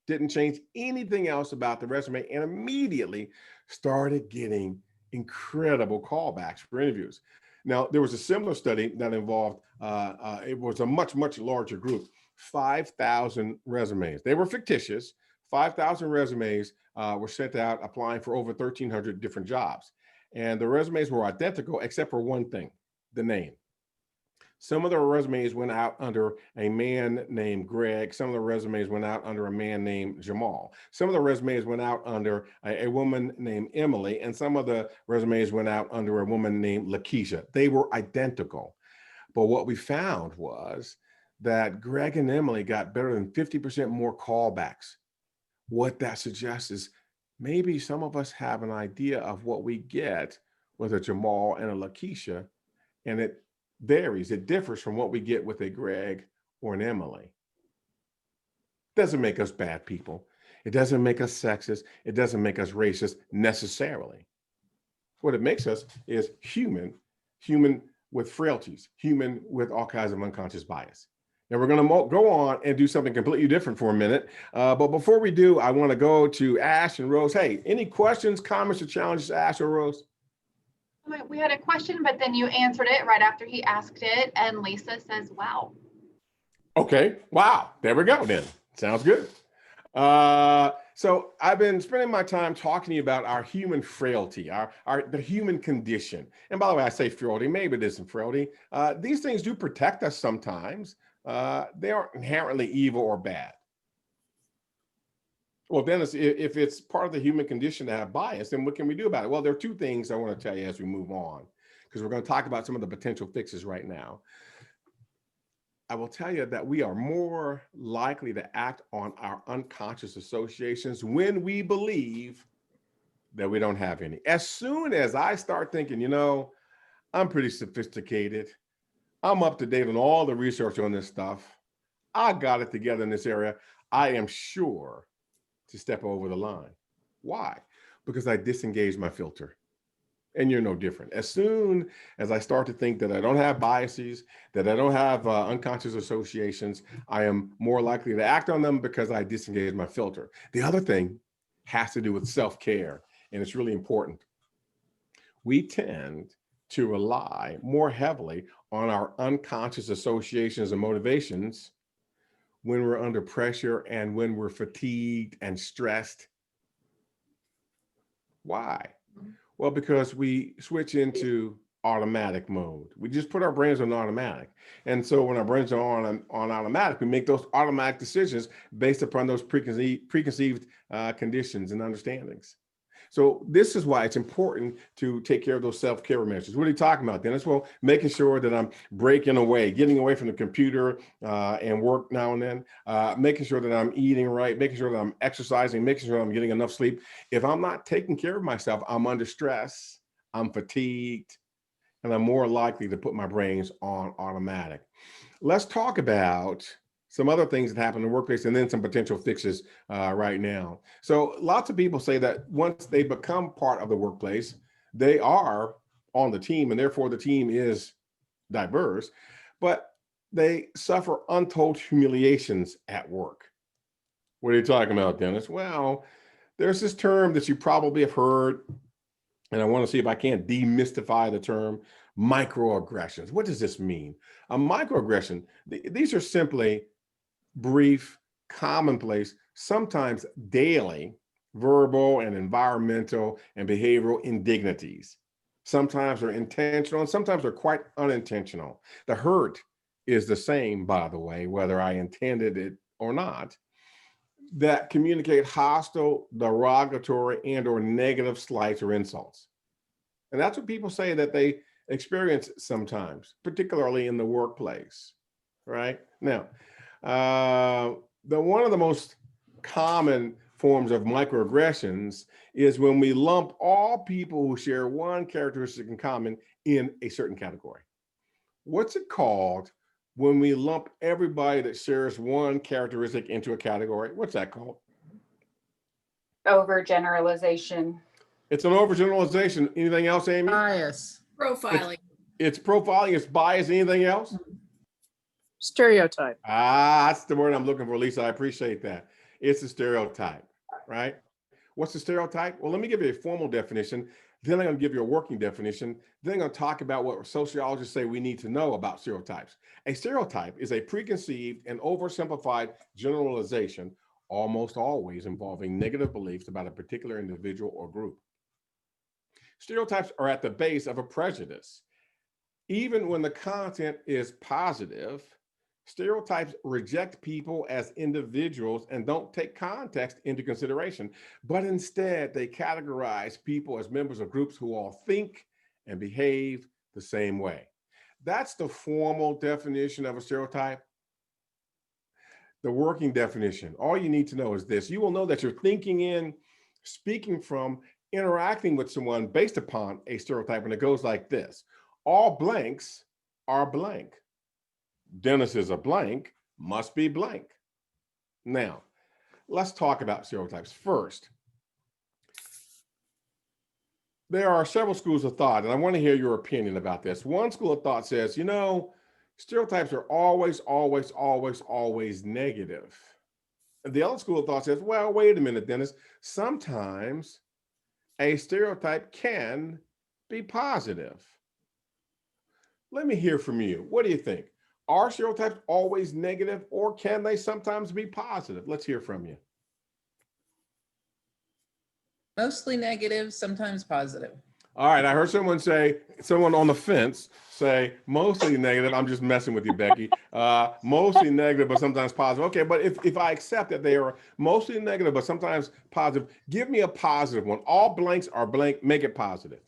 Didn't change anything else about the resume and immediately started getting incredible callbacks for interviews. Now, there was a similar study that involved, it was a much, much larger group, 5,000 resumes. They were fictitious. 5,000 resumes were sent out applying for over 1,300 different jobs. And the resumes were identical except for one thing, the name. Some of the resumes went out under a man named Greg. Some of the resumes went out under a man named Jamal. Some of the resumes went out under a woman named Emily. And some of the resumes went out under a woman named Lakeisha. They were identical. But what we found was that Greg and Emily got better than 50% more callbacks. What that suggests is maybe some of us have an idea of what we get with a Jamal and a Lakeisha, and it varies. It differs from what we get with a Greg or an Emily. Doesn't make us bad people. It doesn't make us sexist. It doesn't make us racist necessarily. What it makes us is human with frailties, human with all kinds of unconscious bias. Now we're going to go on and do something completely different for a minute. But before we do, I want to go to Ash and Rose. Hey, any questions, comments, or challenges, Ash or Rose? We had a question, but then you answered it right after he asked it. And Lisa says, wow. Okay. Wow. There we go then. Sounds good. So I've been spending my time talking to you about our human frailty, the human condition. And by the way, I say frailty, maybe it isn't frailty. These things do protect us sometimes. They aren't inherently evil or bad. Well, Dennis, if it's part of the human condition to have bias, then what can we do about it? Well, there are two things I want to tell you as we move on, because we're going to talk about some of the potential fixes right now. I will tell you that we are more likely to act on our unconscious associations when we believe that we don't have any. As soon as I start thinking, I'm pretty sophisticated, I'm up to date on all the research on this stuff, I got it together in this area, I am sure to step over the line. Why? Because I disengage my filter. And you're no different. As soon as I start to think that I don't have biases, that I don't have unconscious associations, I am more likely to act on them because I disengage my filter. The other thing has to do with self-care, and it's really important. We tend to rely more heavily on our unconscious associations and motivations when we're under pressure and when we're fatigued and stressed. Why? Well, because we switch into automatic mode. We just put our brains on automatic. And so when our brains are on automatic, we make those automatic decisions based upon those preconceived conditions and understandings. So this is why it's important to take care of those self-care measures. What are you talking about, Dennis? Well, making sure that I'm breaking away, getting away from the computer and work now and then, making sure that I'm eating right, making sure that I'm exercising, making sure I'm getting enough sleep. If I'm not taking care of myself, I'm under stress, I'm fatigued, and I'm more likely to put my brains on automatic. Let's talk about some other things that happen in the workplace and then some potential fixes right now. So lots of people say that once they become part of the workplace, they are on the team and therefore the team is diverse, but they suffer untold humiliations at work. What are you talking about, Dennis? Well, there's this term that you probably have heard, and I want to see if I can't demystify the term microaggressions. What does this mean? A microaggression, these are simply brief, commonplace, sometimes daily, verbal and environmental and behavioral indignities. Sometimes they're intentional and sometimes they're quite unintentional. The hurt is the same, by the way, whether I intended it or not, that communicate hostile, derogatory, and or negative slights or insults. And that's what people say that they experience sometimes, particularly in the workplace, right? Now, one of the most common forms of microaggressions is when we lump all people who share one characteristic in common in a certain category. What's it called when we lump everybody that shares one characteristic into a category? What's that called? Overgeneralization. It's an overgeneralization. Anything else, Amy? Bias. Profiling. It's profiling, it's bias. Anything else? Stereotype. That's the word I'm looking for, Lisa. I appreciate that. It's a stereotype, right? What's a stereotype? Well, let me give you a formal definition. Then I'm going to give you a working definition. Then I'm going to talk about what sociologists say we need to know about stereotypes. A stereotype is a preconceived and oversimplified generalization, almost always involving negative beliefs about a particular individual or group. Stereotypes are at the base of a prejudice. Even when the content is positive, stereotypes reject people as individuals and don't take context into consideration, but instead they categorize people as members of groups who all think and behave the same way. That's the formal definition of a stereotype. The working definition, all you need to know is this. You will know that you're thinking in, speaking from, interacting with someone based upon a stereotype, and it goes like this. All blanks are blank. Dennis is a blank, must be blank. Now, let's talk about stereotypes first. There are several schools of thought, and I want to hear your opinion about this. One school of thought says, stereotypes are always negative. And the other school of thought says, well, wait a minute, Dennis, sometimes a stereotype can be positive. Let me hear from you. What do you think? Are stereotypes always negative, or can they sometimes be positive? Let's hear from you. Mostly negative, sometimes positive. All right, I heard someone on the fence say mostly negative. I'm just messing with you, Becky. Mostly negative, but sometimes positive. Okay, but if I accept that they are mostly negative, but sometimes positive, give me a positive one. All blanks are blank, make it positive.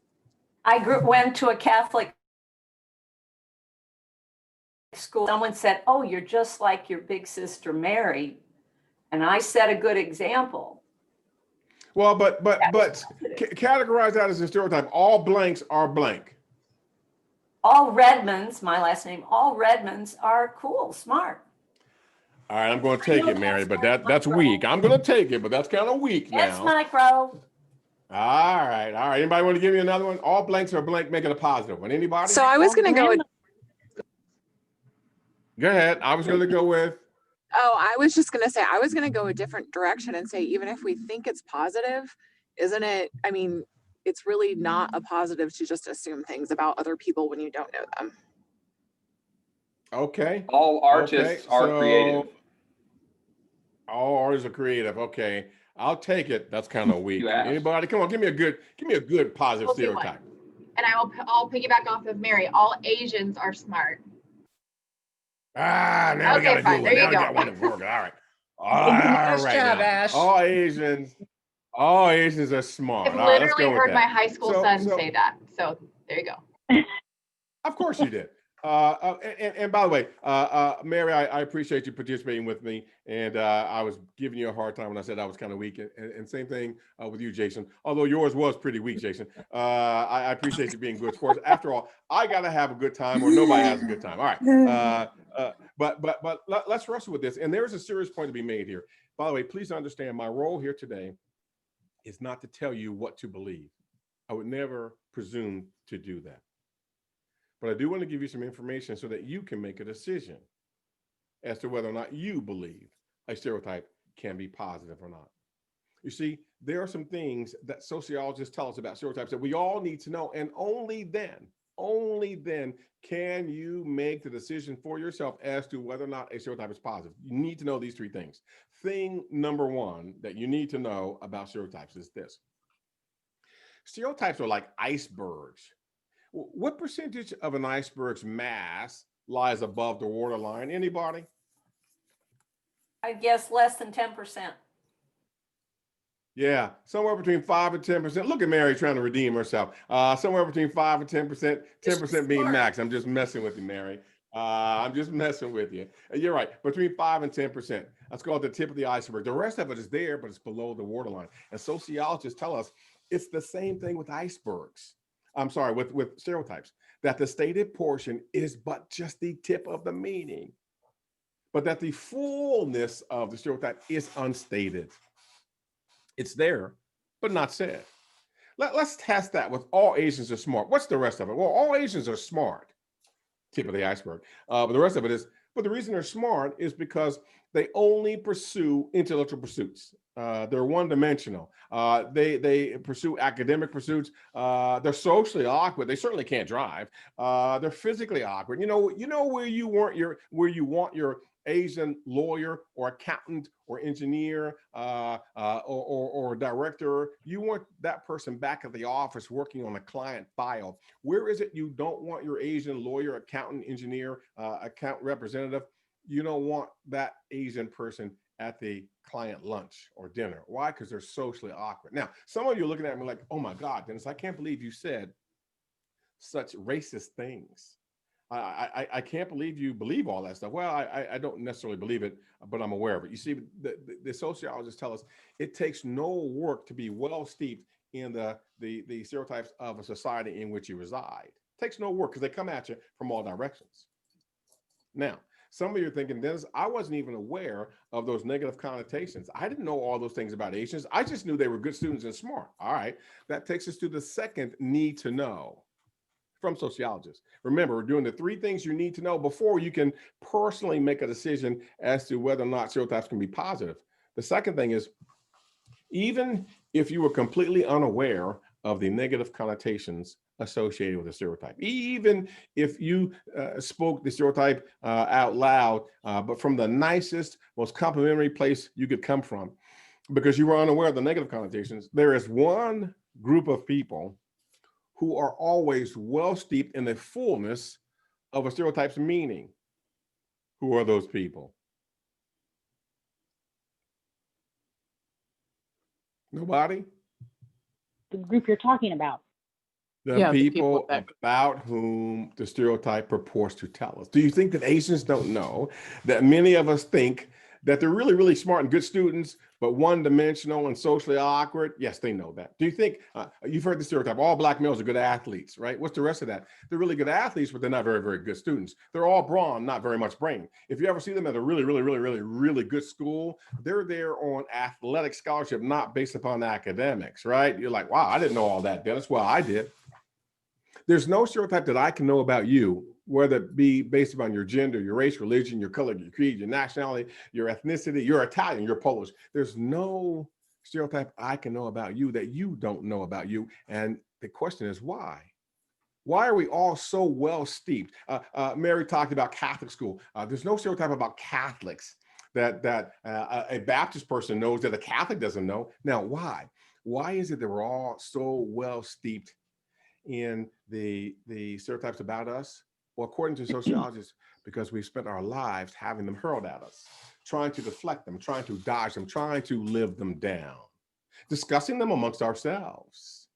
Went to a Catholic school. Someone said, oh, you're just like your big sister Mary. And I set a good example. Well, but categorize that as a stereotype. All blanks are blank. All Redmonds, my last name, all Redmonds are cool, smart. All right, I'm going to take it, Mary, but that's weak. I'm going to take it, but that's kind of weak now. It's micro. All right. Anybody want to give me another one? All blanks are blank, make it a positive one. Anybody? So I was going to go with, Go ahead. I was going to go with. I was just going to say, I was going to go a different direction and say, even if we think it's positive, isn't it? I mean, it's really not a positive to just assume things about other people when you don't know them. Okay. All artists are creative. All artists are creative. Okay. I'll take it. That's kind of weak. You asked. Anybody? Come on, give me a good positive I'll do one. stereotype. And I'll piggyback off of Mary. All Asians are smart. Now we Okay, got to fine. do There it. you Now we go. got one to work. All right. Nice job, now. Ash. All Asians are smart. I've All right, let's literally go with heard that. my high school son say that. So there you go. Of course you did. And by the way, Mary, I appreciate you participating with me. And I was giving you a hard time when I said I was kind of weak. And same thing with you, Jason. Although yours was pretty weak, Jason. I appreciate you being good sports. After all, I got to have a good time or nobody has a good time. All right. But let's wrestle with this. And there's a serious point to be made here. By the way, please understand my role here today is not to tell you what to believe. I would never presume to do that. But I do want to give you some information so that you can make a decision as to whether or not you believe a stereotype can be positive or not. You see, there are some things that sociologists tell us about stereotypes that we all need to know, and only then can you make the decision for yourself as to whether or not a stereotype is positive. You need to know these three things. Thing number one that you need to know about stereotypes is this. Stereotypes are like icebergs. What percentage of an iceberg's mass lies above the waterline? Anybody? I guess less than 10%. Yeah, somewhere between 5 and 10%. Look at Mary trying to redeem herself. Somewhere between 5 and 10%, 10% being max. I'm just messing with you, Mary. I'm just messing with you. You're right, between 5 and 10%. That's called the tip of the iceberg. The rest of it is there, but it's below the waterline. And sociologists tell us it's the same thing with icebergs. I'm sorry, with stereotypes, that the stated portion is but just the tip of the meaning, but that the fullness of the stereotype is unstated. It's there, but not said. Let's test that with all Asians are smart. What's the rest of it? Well, all Asians are smart, tip of the iceberg. But the rest of it is, but the reason they're smart is because they only pursue intellectual pursuits. They're one-dimensional. They pursue academic pursuits. They're socially awkward. They certainly can't drive. They're physically awkward. You know where you want your Asian lawyer or accountant or engineer or director. You want that person back at the office working on a client file. Where is it you don't want your Asian lawyer, accountant, engineer, account representative? You don't want that Asian person at the client lunch or dinner. Why? Because they're socially awkward. Now, some of you are looking at me like, oh my God, Dennis, I can't believe you said such racist things. I can't believe you believe all that stuff. Well, I don't necessarily believe it, but I'm aware of it. You see, the sociologists tell us it takes no work to be well steeped in the stereotypes of a society in which you reside. It takes no work because they come at you from all directions. Now, some of you are thinking, Dennis, I wasn't even aware of those negative connotations. I didn't know all those things about Asians. I just knew they were good students and smart. All right, that takes us to the second need to know from sociologists. Remember, we're doing the three things you need to know before you can personally make a decision as to whether or not stereotypes can be positive. The second thing is, even if you were completely unaware of the negative connotations associated with a stereotype, even if you spoke the stereotype out loud, but from the nicest, most complimentary place you could come from, because you were unaware of the negative connotations, there is one group of people who are always well steeped in the fullness of a stereotype's meaning. Who are those people? Nobody? The group you're talking about. The people about whom the stereotype purports to tell us. Do you think that Asians don't know that many of us think That they're really, really smart and good students, but one-dimensional and socially awkward? Yes, they know that. Do you think, you've heard the stereotype, all Black males are good athletes, right? What's the rest of that? They're really good athletes, but they're not very, very good students. They're all brawn, not very much brain. If you ever see them at a really, really, really, really, really good school, they're there on athletic scholarship, not based upon academics, right? You're like, wow, I didn't know all that, Dennis. Well, I did. There's no stereotype that I can know about you, whether it be based upon your gender, your race, religion, your color, your creed, your nationality, your ethnicity, you're Italian, you're Polish. There's no stereotype I can know about you that you don't know about you. And the question is why? Why are we all so well steeped? Mary talked about Catholic school. There's no stereotype about Catholics that a Baptist person knows that a Catholic doesn't know. Now, why? Why is it that we're all so well steeped in the stereotypes about us? Well, according to sociologists, because we've spent our lives having them hurled at us, trying to deflect them, trying to dodge them, trying to live them down, discussing them amongst ourselves.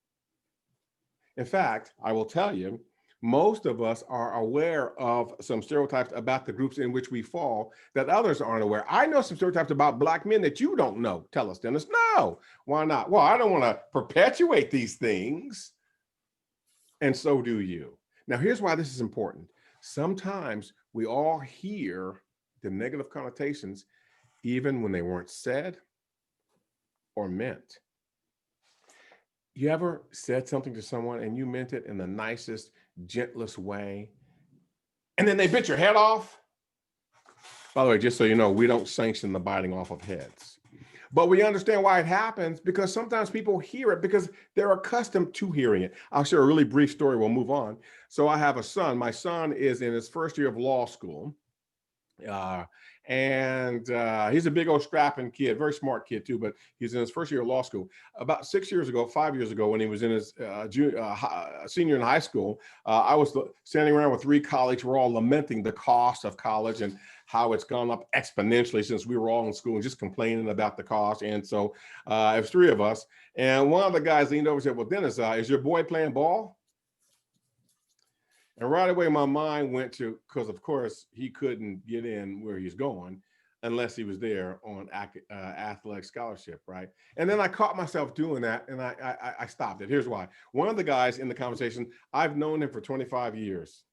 In fact, I will tell you, most of us are aware of some stereotypes about the groups in which we fall that others aren't aware. I know some stereotypes about Black men that you don't know. Tell us, Dennis. No, why not? Well, I don't want to perpetuate these things. And so do you. Now, here's why this is important. Sometimes we all hear the negative connotations even when they weren't said or meant. You ever said something to someone and you meant it in the nicest, gentlest way, and then they bit your head off? By the way, just so you know, we don't sanction the biting off of heads. But we understand why it happens, because sometimes people hear it because they're accustomed to hearing it. I'll share a really brief story. We'll move on. So I have a son. My son is in his first year of law school. And he's a big old strapping kid, very smart kid too, but he's in his first year of law school. About 5 years ago, when he was in his senior in high school, I was standing around with 3 colleagues. We're all lamenting the cost of college and how it's gone up exponentially since we were all in school and just complaining about the cost. And so it was 3 of us. And one of the guys leaned over and said, well, Dennis, is your boy playing ball? And right away, my mind went to, because of course he couldn't get in where he's going unless he was there on athletic scholarship, right? And then I caught myself doing that, and I stopped it. Here's why. One of the guys in the conversation, I've known him for 25 years.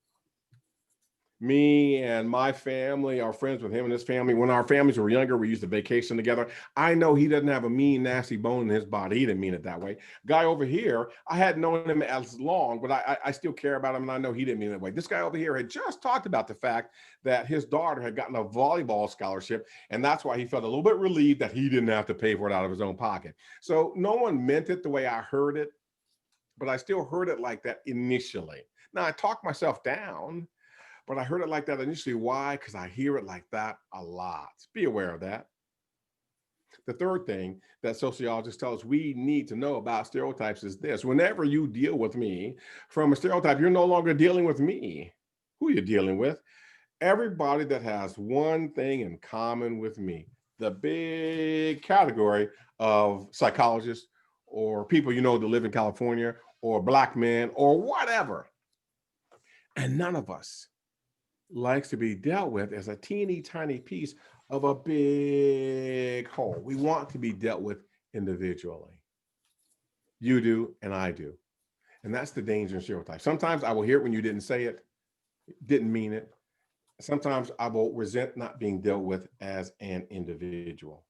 Me and my family are friends with him and his family. When our families were younger, we used to vacation together. I know he doesn't have a mean, nasty bone in his body. He didn't mean it that way. Guy over here, I hadn't known him as long, but I still care about him, and I know he didn't mean it that way. This guy over here had just talked about the fact that his daughter had gotten a volleyball scholarship, and that's why he felt a little bit relieved that he didn't have to pay for it out of his own pocket. So no one meant it the way I heard it, but I still heard it like that initially. Now, I talked myself down, but I heard it like that initially. Why? Because I hear it like that a lot. Be aware of that. The third thing that sociologists tell us we need to know about stereotypes is this. Whenever you deal with me from a stereotype, you're no longer dealing with me. Who are you dealing with? Everybody that has one thing in common with me. The big category of psychologists or people you know that live in California or Black men or whatever. And none of us likes to be dealt with as a teeny tiny piece of a big whole. We want to be dealt with individually. You do, and I do. And that's the danger in stereotypes. Sometimes I will hear it when you didn't say it, didn't mean it. Sometimes I will resent not being dealt with as an individual.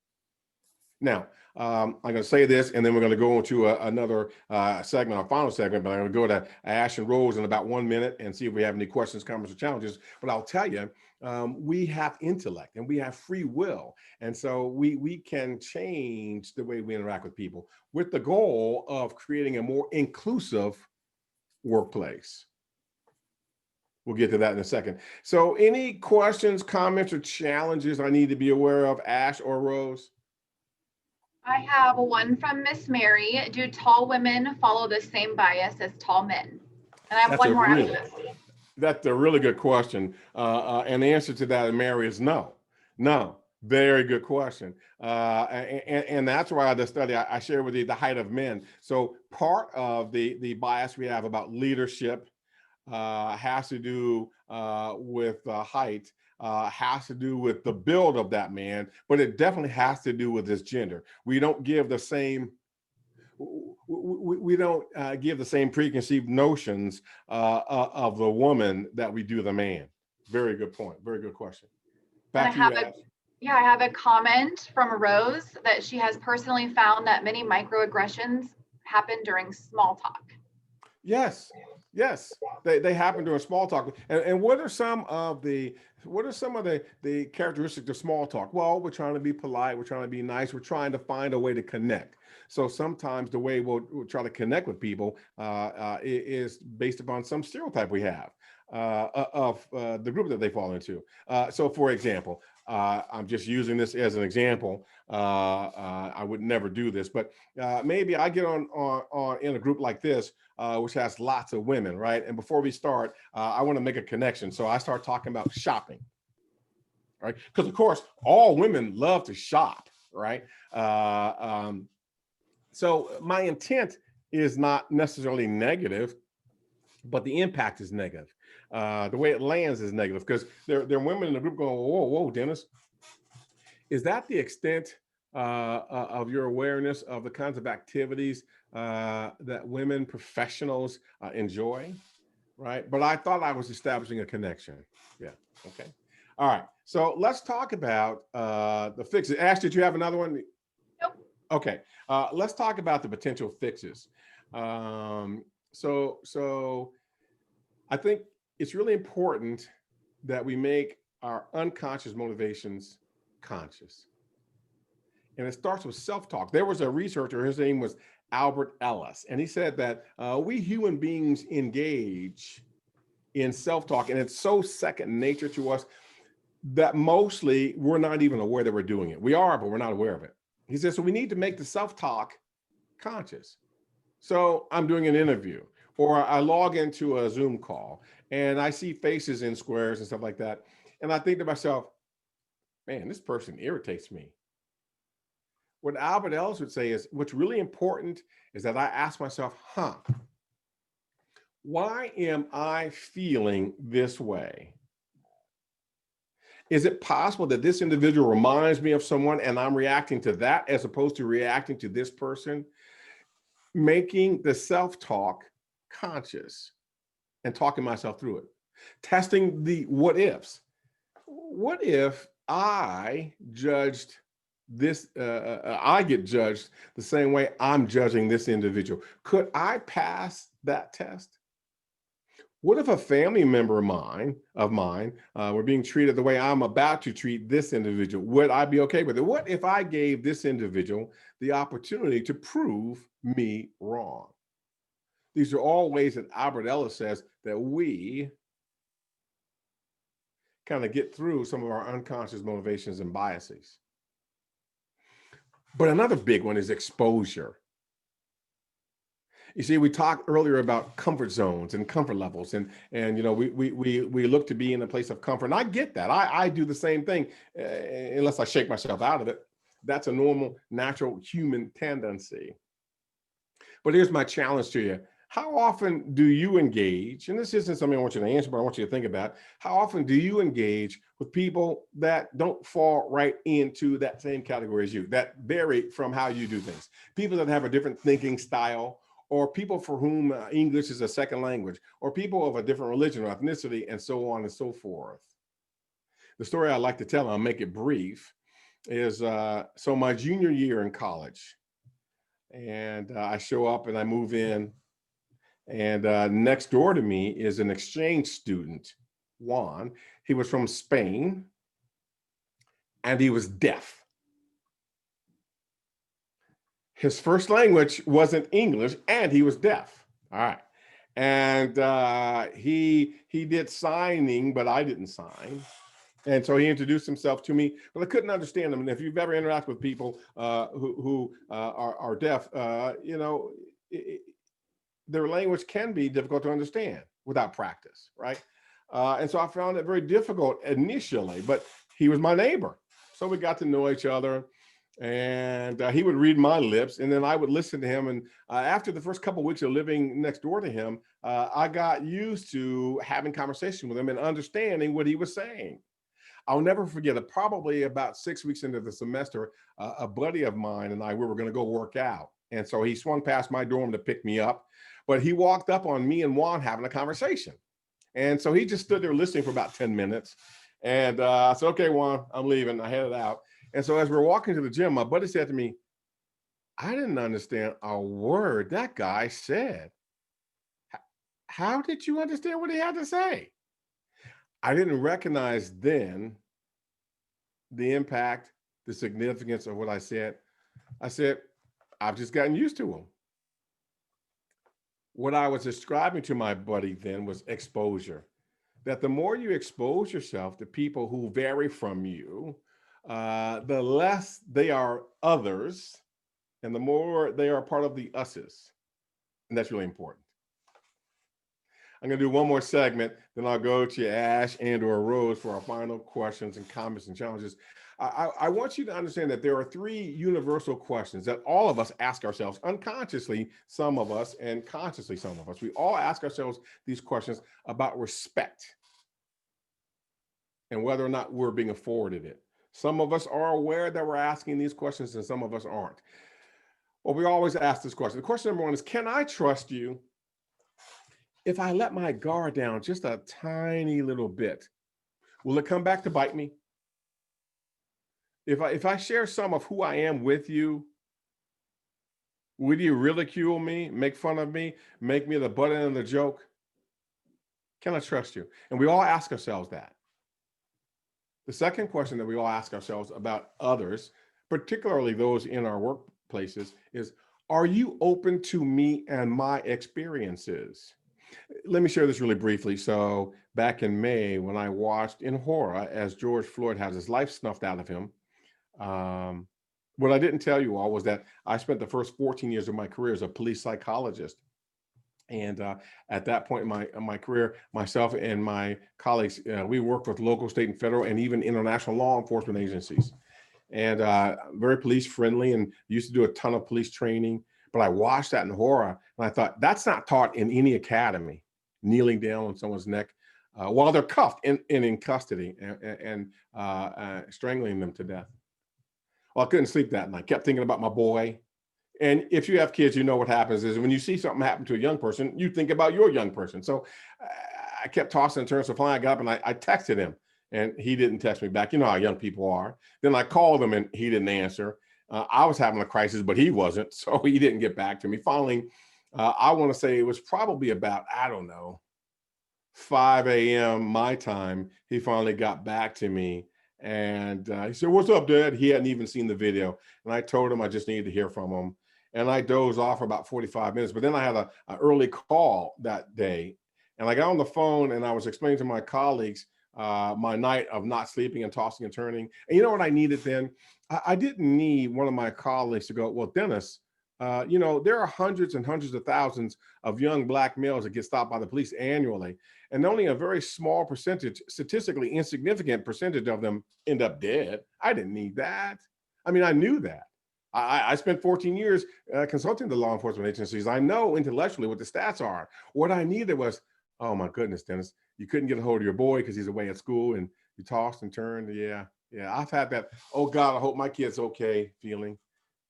Now, I'm going to say this, and then we're going to go into another segment, our final segment, but I'm going to go to Ash and Rose in about 1 minute and see if we have any questions, comments, or challenges. But I'll tell you, we have intellect and we have free will. And so we can change the way we interact with people with the goal of creating a more inclusive workplace. We'll get to that in a second. So any questions, comments, or challenges I need to be aware of, Ash or Rose? I have one from Miss Mary. Do tall women follow the same bias as tall men? And I have one more after this. That's a really good question. And the answer to that, Mary, is no. No. Very good question. And that's why the study I shared with you, the height of men. So part of the bias we have about leadership, has to do with height, has to do with the build of that man, but it definitely has to do with his gender. We don't give the same give the same preconceived notions of the woman that we do the man. Very good point. Very good question. Back to you, Ash. Yeah, I have a comment from Rose that she has personally found that many microaggressions happen during small talk. Yes, yes, they happen during small talk. And what are some of the characteristics of small talk? Well, we're trying to be polite, we're trying to be nice, we're trying to find a way to connect. So sometimes the way we'll try to connect with people is based upon some stereotype we have of the group that they fall into. So for example, I'm just using this as an example. I would never do this, but maybe I get on in a group like this, which has lots of women, right? And before we start, I want to make a connection. So I start talking about shopping, right? Because of course, all women love to shop, right? So my intent is not necessarily negative, but the impact is negative. The way it lands is negative because there are women in the group going, whoa, whoa, Dennis, is that the extent of your awareness of the kinds of activities that women professionals enjoy, right? But I thought I was establishing a connection. Yeah, okay. All right, so let's talk about the fixes. Ash, did you have another one? Nope. Okay, let's talk about the potential fixes. So I think it's really important that we make our unconscious motivations conscious. And it starts with self-talk. There was a researcher, his name was Albert Ellis, and he said that we human beings engage in self-talk, and it's so second nature to us that mostly we're not even aware that we're doing it. We are, but we're not aware of it. He says, so we need to make the self-talk conscious. So I'm doing an interview, or I log into a Zoom call, and I see faces in squares and stuff like that. And I think to myself, man, this person irritates me. What Albert Ellis would say is, what's really important is that I ask myself, why am I feeling this way? Is it possible that this individual reminds me of someone and I'm reacting to that as opposed to reacting to this person? Making the self-talk conscious and talking myself through it. Testing the what ifs. What if I judged this, I get judged the same way I'm judging this individual? Could I pass that test? What if a family member of mine were being treated the way I'm about to treat this individual? Would I be okay with it? What if I gave this individual the opportunity to prove me wrong? These are all ways that Albert Ellis says that we kind of get through some of our unconscious motivations and biases. But another big one is exposure. You see, we talked earlier about comfort zones and comfort levels, and you know, we look to be in a place of comfort, and I get that. I do the same thing, unless I shake myself out of it. That's a normal, natural human tendency. But here's my challenge to you. How often do you engage, and this isn't something I want you to answer, but I want you to think about, how often do you engage with people that don't fall right into that same category as you, that vary from how you do things? People that have a different thinking style, or people for whom English is a second language, or people of a different religion or ethnicity, and so on and so forth. The story I like to tell, and I'll make it brief, is so my junior year in college, and I show up and I move in, and next door to me is an exchange student, Juan. He was from Spain, and he was deaf. His first language wasn't English, and he was deaf. All right. And he did signing, but I didn't sign. And so he introduced himself to me, but I couldn't understand him. And if you've ever interacted with people who are deaf, you know, their language can be difficult to understand without practice, right? And so I found it very difficult initially, but he was my neighbor. So we got to know each other. And he would read my lips, and then I would listen to him. And after the first couple of weeks of living next door to him, I got used to having conversation with him and understanding what he was saying. I'll never forget it. Probably about 6 weeks into the semester, a buddy of mine and we were going to go work out. And so he swung past my dorm to pick me up, but he walked up on me and Juan having a conversation. And so he just stood there listening for about 10 minutes. And I said, okay, Juan, I'm leaving. I headed out. And so as we're walking to the gym, my buddy said to me, I didn't understand a word that guy said. How did you understand what he had to say? I didn't recognize then the impact, the significance of what I said. I said, I've just gotten used to him. What I was describing to my buddy then was exposure. That the more you expose yourself to people who vary from you, the less they are others, and the more they are part of the us's. And that's really important. I'm going to do one more segment, then I'll go to Ash and/or Rose for our final questions and comments and challenges. I want you to understand that there are 3 universal questions that all of us ask ourselves, unconsciously, some of us, and consciously, some of us. We all ask ourselves these questions about respect and whether or not we're being afforded it. Some of us are aware that we're asking these questions and some of us aren't. Well, we always ask this question. The question number 1 is, can I trust you if I let my guard down just a tiny little bit? Will it come back to bite me? If I share some of who I am with you, would you ridicule me, make fun of me, make me the butt end of the joke? Can I trust you? And we all ask ourselves that. The second question that we all ask ourselves about others, particularly those in our workplaces, is, are you open to me and my experiences? Let me share this really briefly. So back in May, when I watched in horror as George Floyd had his life snuffed out of him, what I didn't tell you all was that I spent the first 14 years of my career as a police psychologist. And at that point in my career, myself and my colleagues, we worked with local, state, and federal, and even international law enforcement agencies. And very police friendly, and used to do a ton of police training. But I watched that in horror, and I thought, that's not taught in any academy, kneeling down on someone's neck while they're cuffed and in custody and strangling them to death. Well, I couldn't sleep that night. I kept thinking about my boy. And if you have kids, you know what happens is when you see something happen to a young person, you think about your young person. So I kept tossing and turning. So finally I got up and I texted him, and he didn't text me back. You know how young people are. Then I called him and he didn't answer. I was having a crisis, but he wasn't. So he didn't get back to me. Finally, I want to say it was probably about, I don't know, 5 a.m. my time. He finally got back to me. And he said, what's up, Dad? He hadn't even seen the video. And I told him I just needed to hear from him. And I dozed off for about 45 minutes. But then I had an early call that day. And I got on the phone and I was explaining to my colleagues my night of not sleeping and tossing and turning. And you know what I needed then? I didn't need one of my colleagues to go, well, Dennis, you know, there are hundreds and hundreds of thousands of young Black males that get stopped by the police annually. And only a very small percentage, statistically insignificant percentage of them end up dead. I didn't need that. I mean, I knew that. I spent 14 years consulting the law enforcement agencies. I know intellectually what the stats are. What I needed was, oh my goodness, Dennis, you couldn't get a hold of your boy because he's away at school and you tossed and turned. Yeah. I've had that, oh God, I hope my kid's okay feeling.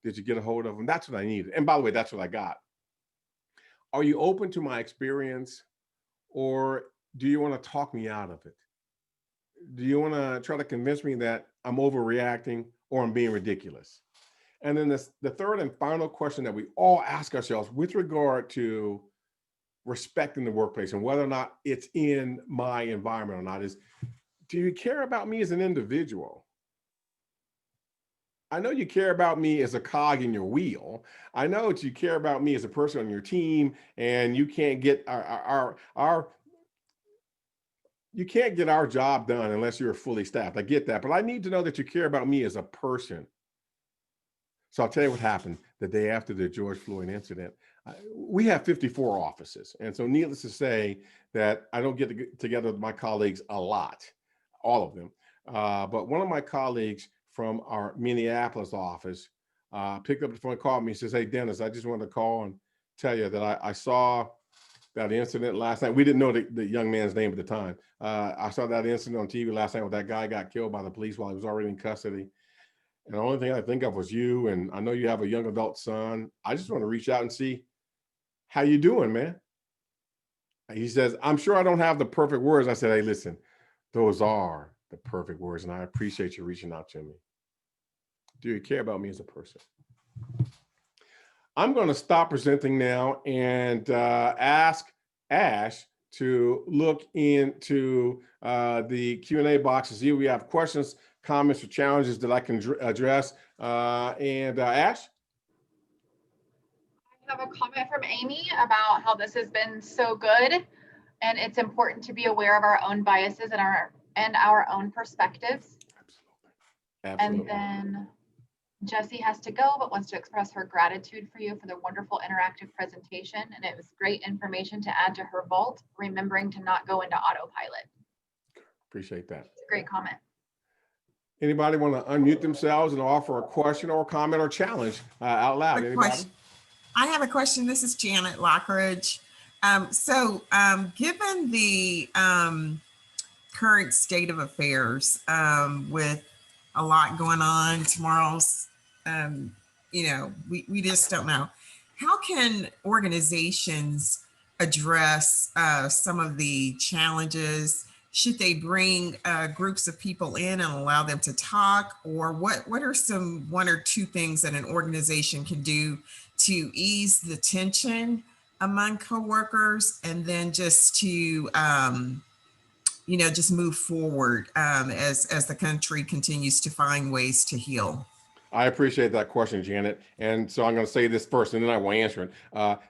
Did you get a hold of him? That's what I needed. And by the way, that's what I got. Are you open to my experience, or do you want to talk me out of it? Do you want to try to convince me that I'm overreacting or I'm being ridiculous? And then the third and final question that we all ask ourselves with regard to respect in the workplace and whether or not it's in my environment or not is, do you care about me as an individual? I know you care about me as a cog in your wheel. I know that you care about me as a person on your team, and you can't get you can't get our job done unless you're fully staffed. I get that, but I need to know that you care about me as a person. So I'll tell you what happened the day after the George Floyd incident. We have 54 offices. And so needless to say that I don't get together with my colleagues a lot, all of them. But one of my colleagues from our Minneapolis office picked up the phone, called me, and says, "Hey, Dennis, I just wanted to call and tell you that I saw that incident last night." We didn't know the young man's name at the time. I saw that incident on TV last night where that guy got killed by the police while he was already in custody. And the only thing I think of was you. And I know you have a young adult son. I just want to reach out and see how you doing, man. He says, "I'm sure I don't have the perfect words." I said, "Hey, listen, those are the perfect words. And I appreciate you reaching out to me. Do you care about me as a person?" I'm going to stop presenting now and ask Ash to look into the Q&A box to see if we have questions, comments, or challenges that I can address. Ash? I have a comment from Amy about how this has been so good, and it's important to be aware of our own biases and our own perspectives. Absolutely. And then Jessie has to go, but wants to express her gratitude for you for the wonderful interactive presentation. And it was great information to add to her vault, remembering to not go into autopilot. Appreciate that. It's a great comment. Anybody want to unmute themselves and offer a question or comment or challenge out loud? Anybody? I have a question. This is Janet Lockridge. Given the current state of affairs with a lot going on, tomorrow's, we just don't know. How can organizations address some of the challenges? Should they bring groups of people in and allow them to talk? Or what are some one or two things that an organization can do to ease the tension among coworkers, and then just to just move forward as the country continues to find ways to heal? I appreciate that question, Janet. And so I'm going to say this first, and then I will answer it.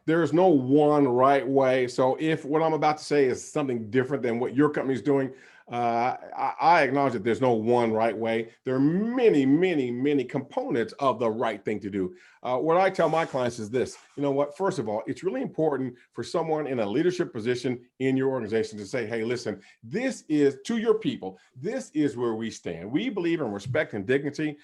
There is no one right way. So if what I'm about to say is something different than what your company is doing, I acknowledge that there's no one right way. There are many, many, many components of the right thing to do. What I tell my clients is this: you know what? First of all, it's really important for someone in a leadership position in your organization to say, "Hey, listen, this is to your people. This is where we stand. We believe in respect and dignity.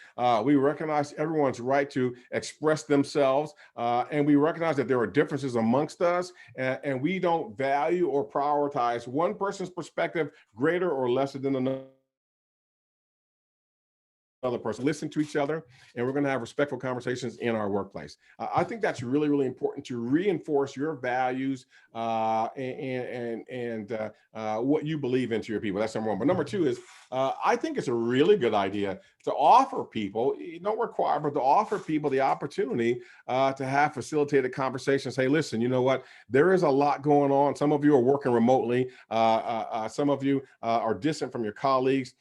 We recognize everyone's right to express themselves, and we recognize that there are differences amongst us, and we don't value or prioritize one person's perspective greater or lesser than another person. Listen to each other, and we're going to have respectful conversations in our workplace." I think that's really, really important to reinforce your values and what you believe into your people. That's number one. But number two is, I think it's a really good idea to offer people, don't require, but to offer people the opportunity to have facilitated conversations. Hey, listen, you know what? There is a lot going on. Some of you are working remotely. Some of you are distant from your colleagues.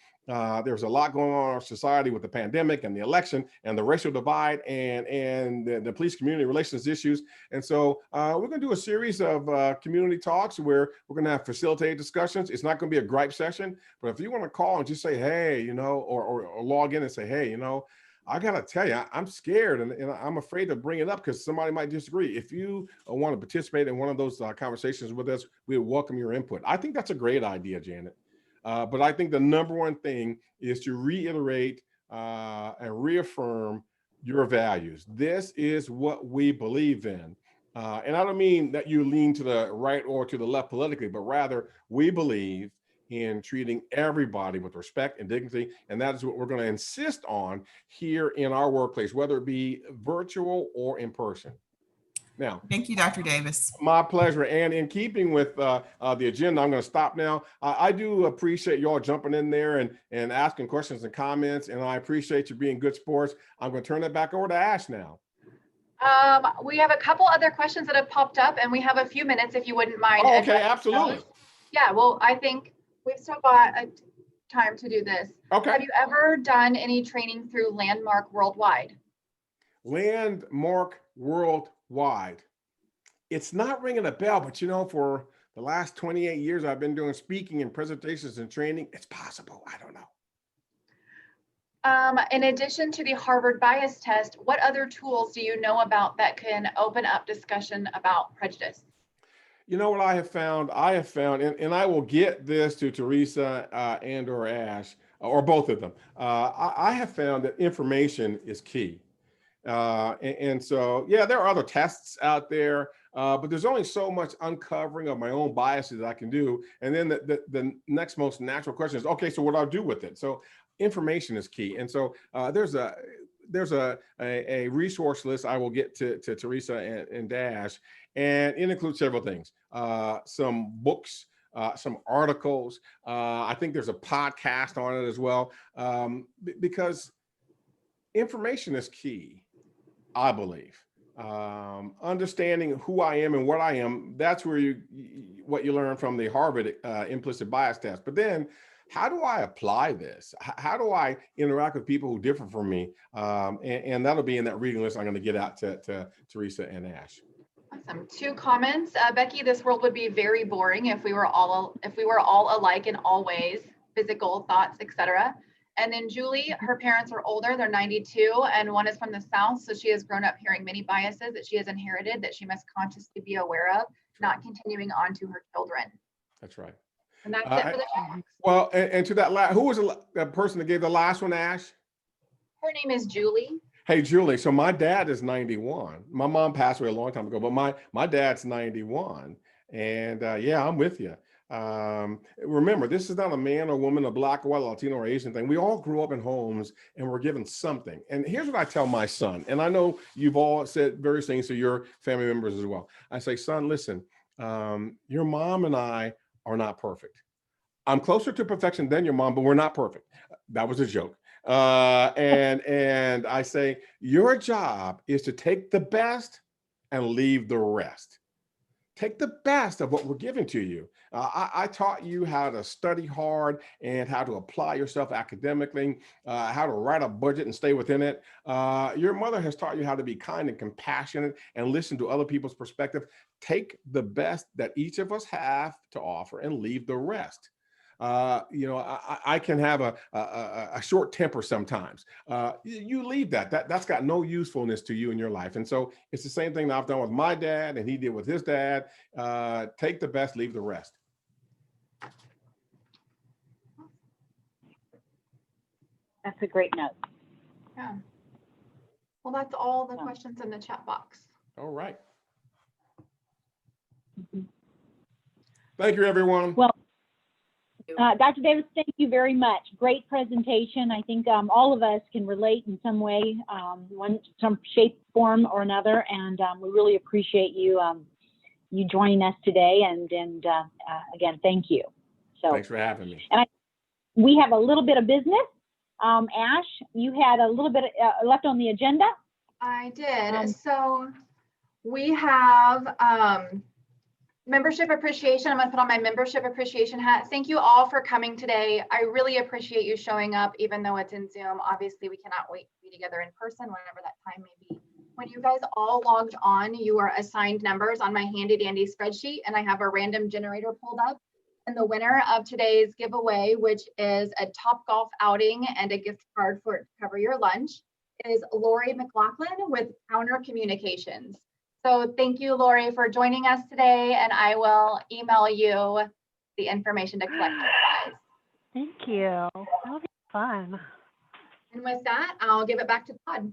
There's a lot going on in our society with the pandemic and the election and the racial divide and the police community relations issues. And so we're going to do a series of community talks where we're going to have facilitated discussions. It's not going to be a gripe session, but if you want to call and just say, "Hey," or log in and say, "Hey, I got to tell you, I'm scared and I'm afraid to bring it up because somebody might disagree." If you want to participate in one of those conversations with us, we welcome your input. I think that's a great idea, Janet. But I think the number one thing is to reiterate and reaffirm your values. This is what we believe in. And I don't mean that you lean to the right or to the left politically, but rather we believe in treating everybody with respect and dignity. And that is what we're going to insist on here in our workplace, whether it be virtual or in person. Now, thank you, Dr. Davis. My pleasure. And in keeping with the agenda, I'm going to stop now. I do appreciate you all jumping in there and asking questions and comments, and I appreciate you being good sports. I'm going to turn it back over to Ash now. We have a couple other questions that have popped up, and we have a few minutes if you wouldn't mind. Oh, okay, absolutely. Those. Yeah, well, I think we've still got time to do this. Okay. Have you ever done any training through Landmark Worldwide? Landmark Worldwide. It's not ringing a bell, but for the last 28 years, I've been doing speaking and presentations and training. It's possible. I don't know. In addition to the Harvard bias test, what other tools do you know about that can open up discussion about prejudice? You know what I have found? And I will get this to Teresa and or Ash. or both of them. I have found that information is key. And so, yeah, there are other tests out there, but there's only so much uncovering of my own biases that I can do. And then the next most natural question is, okay, so what do I do with it? So information is key. And so there's a resource list I will get to Teresa and Dash, and it includes several things, some books, some articles. I think there's a podcast on it as well, because information is key, I believe. Understanding who I am and what I am, that's where what you learn from the Harvard implicit bias test. But then, how do I apply this? How do I interact with people who differ from me? And that'll be in that reading list I'm going to get out to Teresa and Ash. Awesome. 2 comments. Becky, this world would be very boring if we were all alike in all ways, physical, thoughts, etc. And then Julie, her parents are older, they're 92, and one is from the South, so she has grown up hearing many biases that she has inherited that she must consciously be aware of, not continuing on to her children. That's right. And that's it for the checkbox. Well, and to that who was the person that gave the last one, Ash? Her name is Julie. Hey, Julie. So my dad is 91. My mom passed away a long time ago, but my dad's 91. And yeah, I'm with you. Remember, this is not a man or woman, a black or white, Latino or Asian thing. We all grew up in homes and we're given something. And here's what I tell my son. And I know you've all said various things to your family members as well. I say, son, listen, your mom and I are not perfect. I'm closer to perfection than your mom, but we're not perfect. That was a joke. And I say, your job is to take the best and leave the rest. Take the best of what we're giving to you. I taught you how to study hard and how to apply yourself academically, how to write a budget and stay within it. Your mother has taught you how to be kind and compassionate and listen to other people's perspective. Take the best that each of us have to offer and leave the rest. I can have a short temper sometimes. You leave that's got no usefulness to you in your life. And so it's the same thing that I've done with my dad and he did with his dad. Take the best, leave the rest. That's a great note. Yeah. Well, that's all the questions in the chat box. All right. Thank you, everyone. Well, Dr. Davis, thank you very much. Great presentation. I think all of us can relate in some way, some shape, form, or another, and we really appreciate you you joining us today. And again, thank you. So thanks for having me. And we have a little bit of business. Ash, you had a little bit left on the agenda. I did. So we have membership appreciation. I'm going to put on my membership appreciation hat. Thank you all for coming today. I really appreciate you showing up, even though it's in Zoom. Obviously, we cannot wait to be together in person, whenever that time may be. When you guys all logged on, you are assigned numbers on my handy dandy spreadsheet, and I have a random generator pulled up. And the winner of today's giveaway, which is a Topgolf outing and a gift card to cover your lunch, is Lori McLaughlin with Counter Communications. So thank you, Lori, for joining us today, and I will email you the information to collect your prize. Thank you. That'll be fun. And with that, I'll give it back to Todd.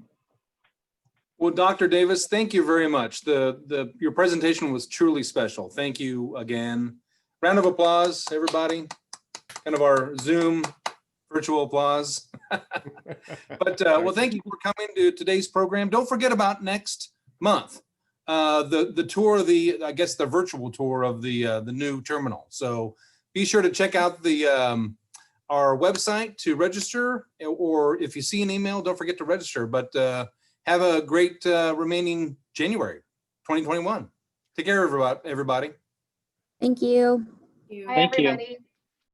Well, Dr. Davis, thank you very much. Your presentation was truly special. Thank you again. Round of applause, everybody. Kind of our Zoom virtual applause. But well, thank you for coming to today's program. Don't forget about next month. The tour of I guess the virtual tour of the new terminal. So be sure to check out our website to register, or if you see an email, don't forget to register. But have a great remaining January 2021. Take care, everybody. Thank you. Bye, everybody.